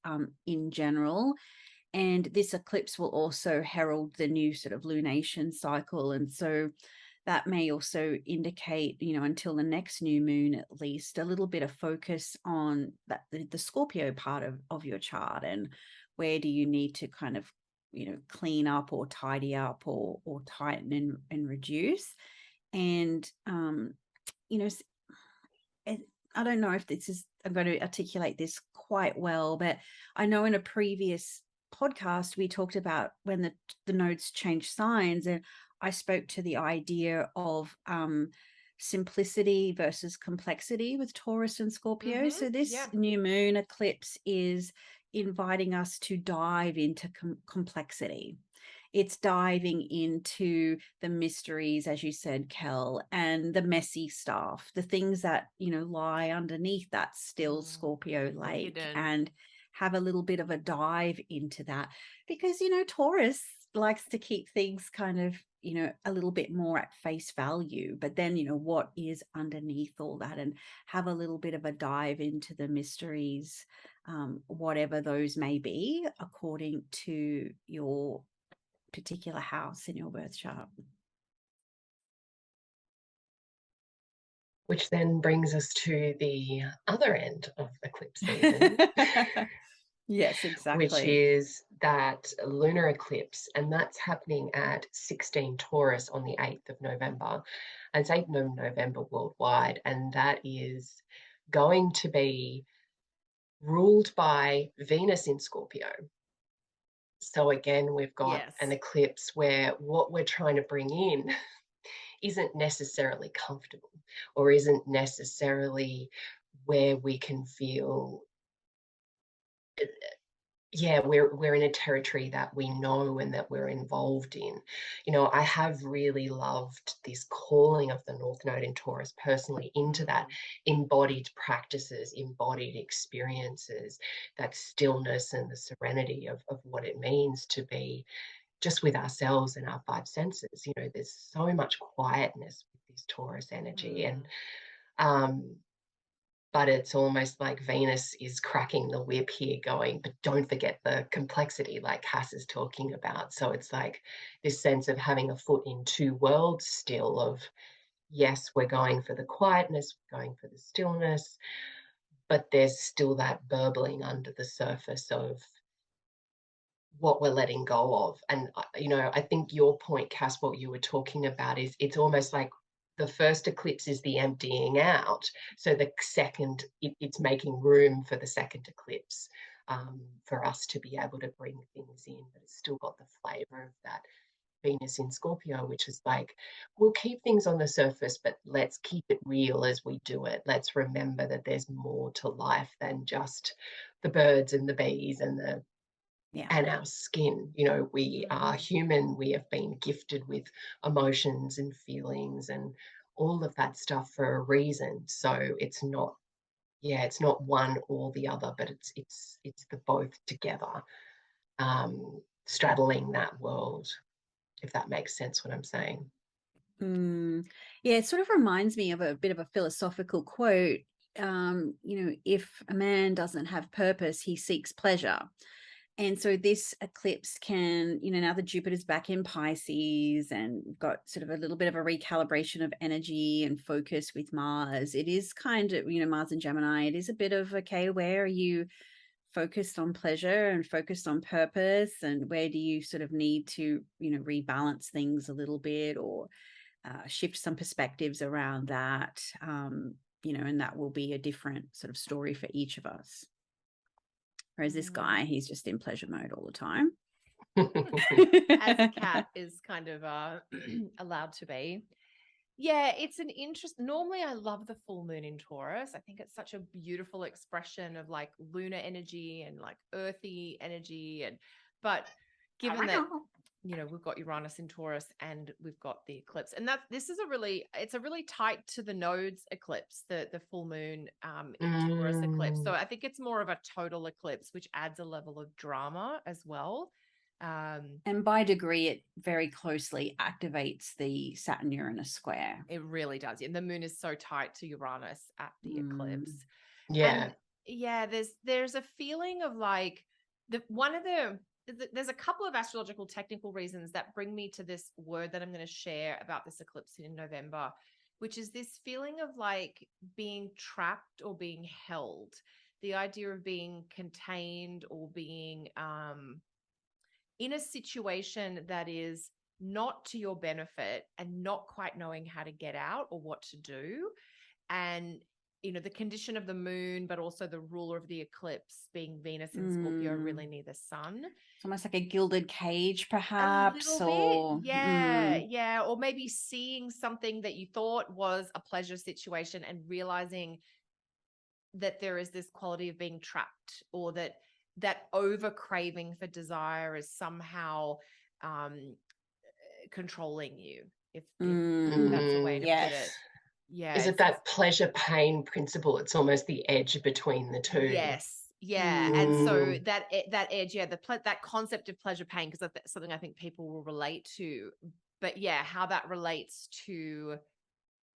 in general. And this eclipse will also herald the new sort of lunation cycle. And so that may also indicate, until the next new moon, at least, a little bit of focus on that, the Scorpio part of your chart, and where do you need to kind of, clean up or tidy up or tighten and reduce. And, I don't know if I'm going to articulate this quite well, but I know in a previous podcast, we talked about when the nodes change signs, and I spoke to the idea of simplicity versus complexity with Taurus and Scorpio. So this new moon eclipse is inviting us to dive into complexity. It's diving into the mysteries, as you said, Kel, and the messy stuff, the things that, lie underneath that still Scorpio lake, and have a little bit of a dive into that, because, Taurus likes to keep things kind of, a little bit more at face value, but then, what is underneath all that, and have a little bit of a dive into the mysteries, whatever those may be, according to your particular house in your birth chart. Which then brings us to the other end of eclipse season. Yes, exactly. Which is that lunar eclipse, and that's happening at 16 Taurus on the 8th of November. And it's 8th of November worldwide, and that is going to be ruled by Venus in Scorpio. So again, we've got an eclipse where what we're trying to bring in isn't necessarily comfortable, or isn't necessarily where we can feel, we're in a territory that we know and that we're involved in. I have really loved this calling of the North Node in Taurus personally into that embodied practices, embodied experiences, that stillness and the serenity of what it means to be just with ourselves and our five senses. There's so much quietness with this Taurus energy, and but it's almost like Venus is cracking the whip here, going, but don't forget the complexity, like Cass is talking about. So it's like this sense of having a foot in two worlds still, of, yes, we're going for the quietness, we're going for the stillness, but there's still that burbling under the surface of what we're letting go of. And, I think your point, Cass, what you were talking about is, it's almost like the first eclipse is the emptying out. So the second, it's making room for the second eclipse, for us to be able to bring things in, but it's still got the flavor of that Venus in Scorpio, which is like, we'll keep things on the surface, but let's keep it real as we do it. Let's remember that there's more to life than just the birds and the bees and and our skin. We are human. We have been gifted with emotions and feelings and all of that stuff for a reason. So it's not one or the other, but it's the both together, straddling that world, if that makes sense what I'm saying. Yeah, it sort of reminds me of a bit of a philosophical quote. If a man doesn't have purpose, he seeks pleasure. And so this eclipse can, now that Jupiter's back in Pisces and got sort of a little bit of a recalibration of energy and focus with Mars, it is kind of, Mars and Gemini, it is a bit of, okay, where are you focused on pleasure and focused on purpose, and where do you sort of need to, rebalance things a little bit, or shift some perspectives around that, and that will be a different sort of story for each of us. Whereas this guy, he's just in pleasure mode all the time. As Kat is kind of allowed to be. Yeah, it's an interest. Normally, I love the full moon in Taurus. I think it's such a beautiful expression of like lunar energy and like earthy energy. But given that we've got Uranus in Taurus and we've got the eclipse. And this is it's a really tight to the nodes eclipse, the full moon in Taurus eclipse. So I think it's more of a total eclipse, which adds a level of drama as well. And by degree, it very closely activates the Saturn-Uranus square. It really does. And the moon is so tight to Uranus at the eclipse. Yeah. And yeah, there's a feeling of like there's a couple of astrological technical reasons that bring me to this word that I'm going to share about this eclipse in November, which is this feeling of like being trapped or being held, the idea of being contained or being in a situation that is not to your benefit and not quite knowing how to get out or what to do. And the condition of the moon, but also the ruler of the eclipse being Venus in Scorpio, really near the sun. It's almost like a gilded cage, perhaps. A little bit. Yeah. Or maybe seeing something that you thought was a pleasure situation and realizing that there is this quality of being trapped, or that over craving for desire is somehow controlling you, if that's a way to put it. Yeah. Is it that pleasure pain principle? It's almost the edge between the two. Yes. Yeah. And so that edge, that concept of pleasure pain, because that's something I think people will relate to. But yeah, how that relates to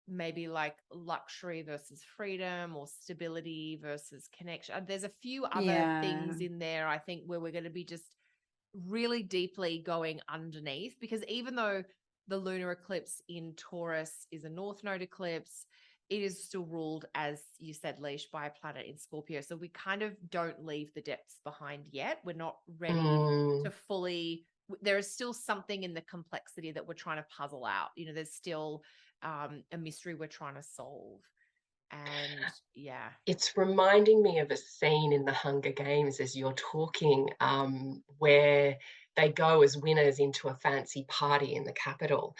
maybe like luxury versus freedom, or stability versus connection. There's a few other things in there, I think, where we're going to be just really deeply going underneath, because even though the lunar eclipse in Taurus is a North Node eclipse, it is still ruled, as you said, Leash, by a planet in Scorpio. So we kind of don't leave the depths behind yet. We're not ready to fully, there is still something in the complexity that we're trying to puzzle out. There's still a mystery we're trying to solve. And yeah. It's reminding me of a scene in the Hunger Games as you're talking, where they go as winners into a fancy party in the capital,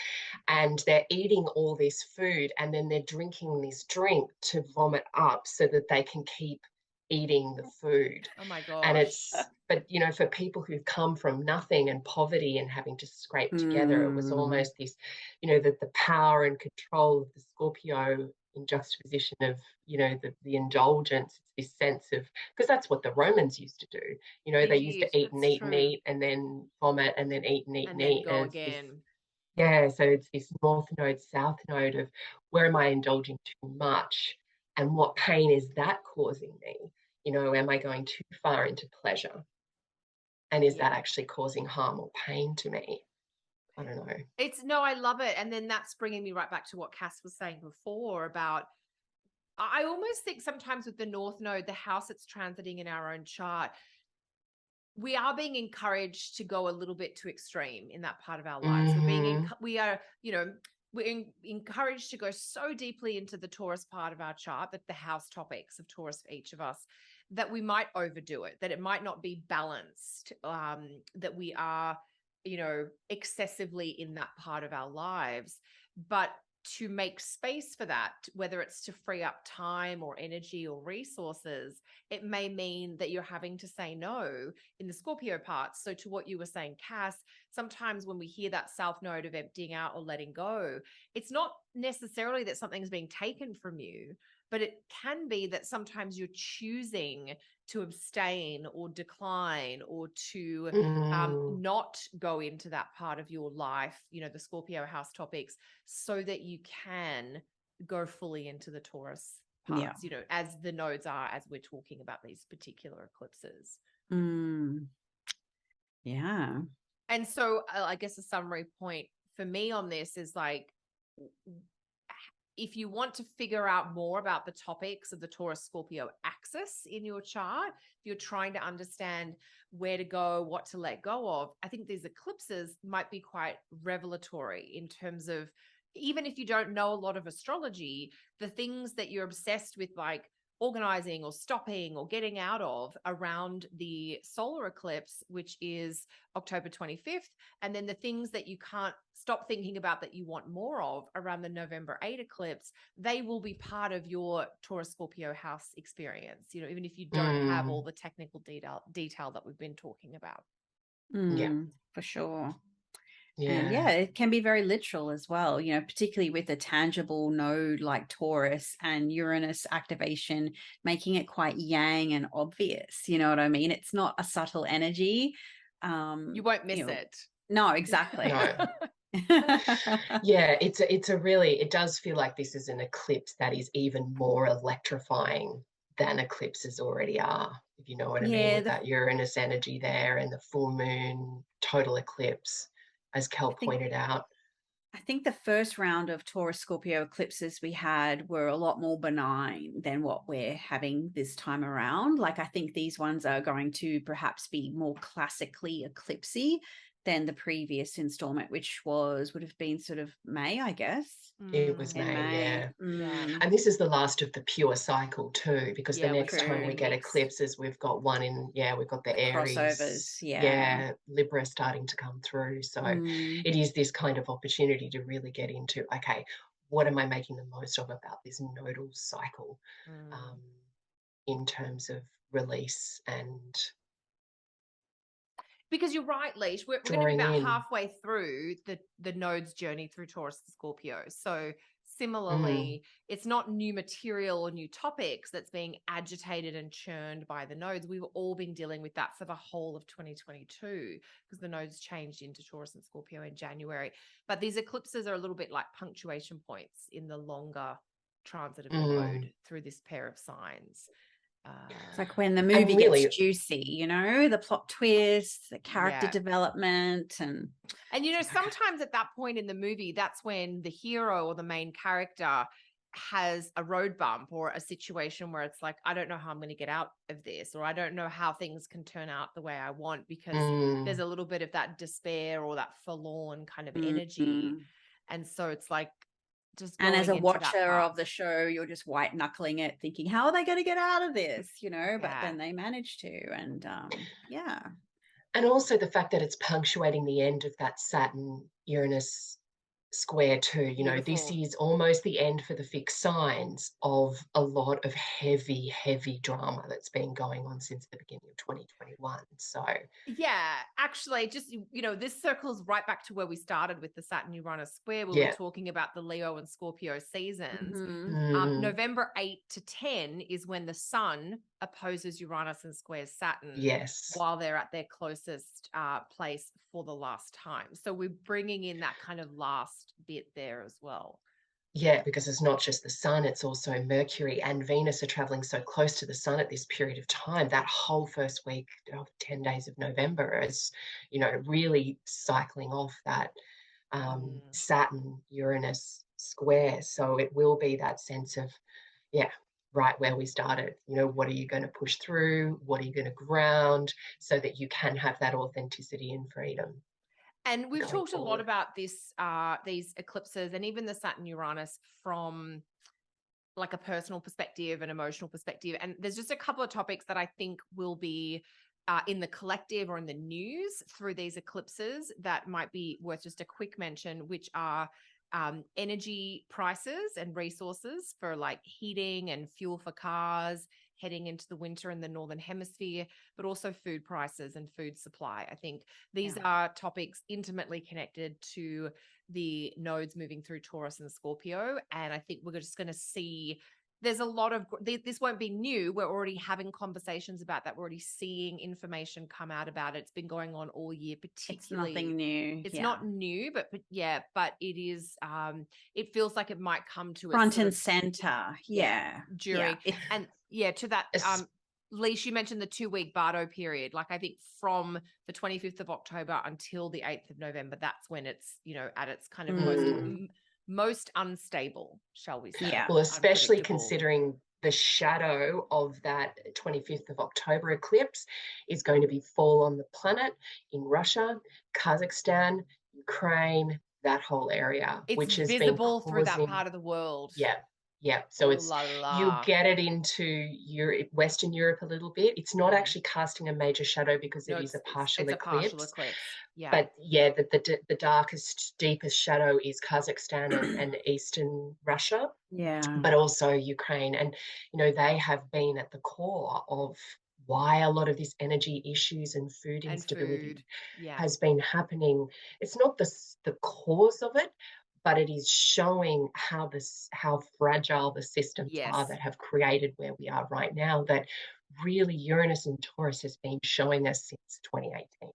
and they're eating all this food, and then they're drinking this drink to vomit up so that they can keep eating the food. Oh my gosh. And but for people who've come from nothing and poverty and having to scrape together, it was almost this, that the power and control of the Scorpio in juxtaposition of, the indulgence, this sense of, because that's what the Romans used to do. They used to eat and eat and eat, and then vomit, and then eat and eat and eat. And go again. So it's this North Node, South Node of, where am I indulging too much? And what pain is that causing me? Am I going too far into pleasure? And is that actually causing harm or pain to me? I don't know. I love it. And then that's bringing me right back to what Cass was saying before about, I almost think sometimes with the North Node, the house it's transiting in our own chart, we are being encouraged to go a little bit too extreme in that part of our lives. We're encouraged to go so deeply into the Taurus part of our chart, that the house topics of Taurus for each of us, that we might overdo it, that it might not be balanced, that we are, excessively in that part of our lives. But to make space for that, whether it's to free up time or energy or resources, it may mean that you're having to say no in the Scorpio parts. So to what you were saying, Cass, sometimes when we hear that South Node of emptying out or letting go, it's not necessarily that something's being taken from you, but it can be that sometimes you're choosing to abstain or decline, or to not go into that part of your life, the Scorpio house topics, so that you can go fully into the Taurus parts, as the nodes are, as we're talking about these particular eclipses. Yeah. And so I guess a summary point for me on this is like, if you want to figure out more about the topics of the Taurus Scorpio axis in your chart, if you're trying to understand where to go, what to let go of, I think these eclipses might be quite revelatory in terms of, even if you don't know a lot of astrology, the things that you're obsessed with, like organizing or stopping or getting out of around the solar eclipse, which is October 25th, and then the things that you can't stop thinking about that you want more of around the November 8 eclipse, they will be part of your Taurus Scorpio house experience, even if you don't have all the technical detail that we've been talking about. Yeah, for sure. And Yeah. it can be very literal as well, particularly with a tangible node like Taurus and Uranus activation, making it quite yang and obvious. You know what I mean? It's not a subtle energy. You won't miss it. No, exactly. No. Yeah, it does feel like this is an eclipse that is even more electrifying than eclipses already are, if you know what I mean, with that Uranus energy there and the full moon total eclipse, as Kel pointed out. I think the first round of Taurus Scorpio eclipses we had were a lot more benign than what we're having this time around. Like, I think these ones are going to perhaps be more classically eclipsy than the previous installment, which would have been sort of May, I guess. It was May, yeah. And this is the last of the pure cycle too, because the next time we get eclipses, we've got we've got the Aries, crossovers, Libra starting to come through. So it is this kind of opportunity to really get into, okay, what am I making the most of about this nodal cycle in terms of release and... Because you're right, Leash, we're going to be about halfway through the node's journey through Taurus and Scorpio. So similarly, it's not new material or new topics that's being agitated and churned by the nodes. We've all been dealing with that for the whole of 2022 because the nodes changed into Taurus and Scorpio in January. But these eclipses are a little bit like punctuation points in the longer transit of the node through this pair of signs. It's like when the movie gets juicy, the plot twists, the character development, and sometimes at that point in the movie, that's when the hero or the main character has a road bump or a situation where it's like, I don't know how I'm going to get out of this, or I don't know how things can turn out the way I want, because there's a little bit of that despair or that forlorn kind of energy. And so it's like, and as a watcher of the show, you're just white knuckling it, thinking, how are they going to get out of this? But then they manage to. And and also the fact that it's punctuating the end of that Saturn-Uranus square too. This is almost the end for the fixed signs of a lot of heavy drama that's been going on since the beginning of 2021. So actually, just this circles right back to where we started with the Saturn-Uranus square. We were talking about the Leo and Scorpio seasons. November 8 to 10 is when the Sun opposes Uranus and squares Saturn, while they're at their closest place for the last time. So we're bringing in that kind of last bit there as well. Yeah, because it's not just the Sun, it's also Mercury and Venus are traveling so close to the Sun at this period of time. That whole first week of 10 days of November is, really cycling off that Saturn-Uranus square. So it will be that sense of, right where we started. What are you going to push through? What are you going to ground so that you can have that authenticity and freedom? And we've talked a lot about this, these eclipses and even the Saturn-Uranus from like a personal perspective and emotional perspective. And there's just a couple of topics that I think will be in the collective or in the news through these eclipses that might be worth just a quick mention, which are energy prices and resources for like heating and fuel for cars heading into the winter in the Northern Hemisphere, but also food prices and food supply. I think these are topics intimately connected to the nodes moving through Taurus and Scorpio. And I think we're just going to see there's a lot of, this won't be new. We're already having conversations about that. We're already seeing information come out about it. It's been going on all year, particularly. It's nothing new. It's not new, but it is, it feels like it might come to front and center. During, and to that, Leash, you mentioned the 2-week Bardo period. Like I think from the 25th of October until the 8th of November, that's when it's, at its kind of most unstable, shall we say. Well, especially considering the shadow of that 25th of October eclipse is going to fall on the planet in Russia, Kazakhstan, Ukraine, that whole area. It's which has visible been through that part of the world. Yeah. So it's you get it into Europe, Western Europe a little bit. It's not actually casting a major shadow because it is a partial eclipse. Partial eclipse. Yeah. But the darkest, deepest shadow is Kazakhstan and Eastern Russia. Yeah. But also Ukraine. And, they have been at the core of why a lot of this energy issues and food And instability food. Yeah. has been happening. It's not the cause of it, but it is showing how fragile the systems are Yes. that have created where we are right now, that really Uranus and Taurus has been showing us since 2018,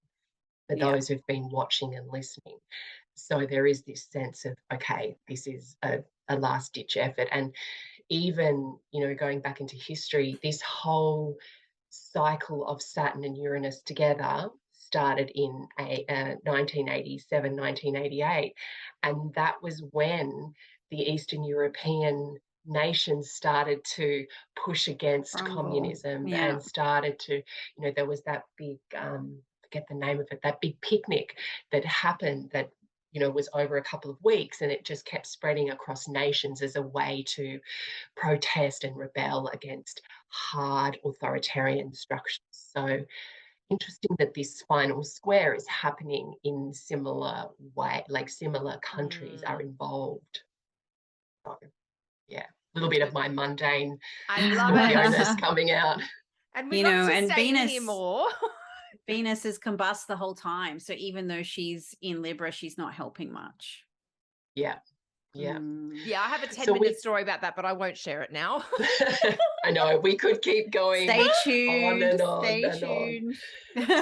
for Yeah. those who've been watching and listening. So there is this sense of, okay, this is a last ditch effort. And even, going back into history, this whole cycle of Saturn and Uranus together started in 1987, 1988. And that was when the Eastern European nations started to push against Crumble. communism Yeah. and started to, there was that big, forget the name of it, that big picnic that happened that, was over a couple of weeks, and it just kept spreading across nations as a way to protest and rebel against hard authoritarian structures. So interesting that this final square is happening in similar way, like similar countries are involved. So yeah, a little bit of my mundane I love Scorpio-ness it. coming out. And we got to and stay in here Venus more. Venus is combust the whole time. So even though she's in Libra, she's not helping much. Yeah. Yeah. Yeah, I have a 10-minute So story about that, but I won't share it now. I know we could keep going Stay on tuned. and on Stay and tuned.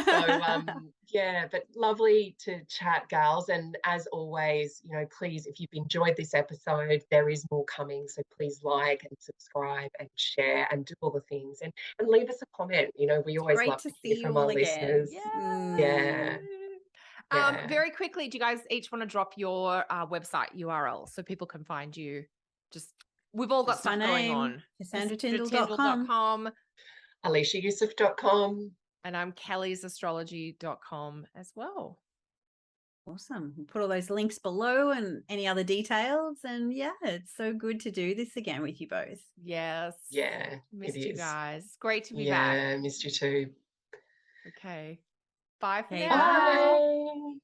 So yeah, but lovely to chat, gals. And as always, please, if you've enjoyed this episode, there is more coming. So please like and subscribe and share and do all the things, and leave us a comment. We always Great love to to hear see from you all our again. listeners. Yeah. Yeah. Very quickly, do you guys each want to drop your website URL so people can find you? We've all got Just stuff my going name, on. CassandraTyndall.com. AliciaYusuf.com. And I'm kellysastrology.com as well. Awesome. We'll put all those links below and any other details. And yeah, it's so good to do this again with you both. Yes. Yeah, Missed it you is. guys. Great to be Yeah, back. missed you too. Okay. Bye for Okay, now. bye. Bye.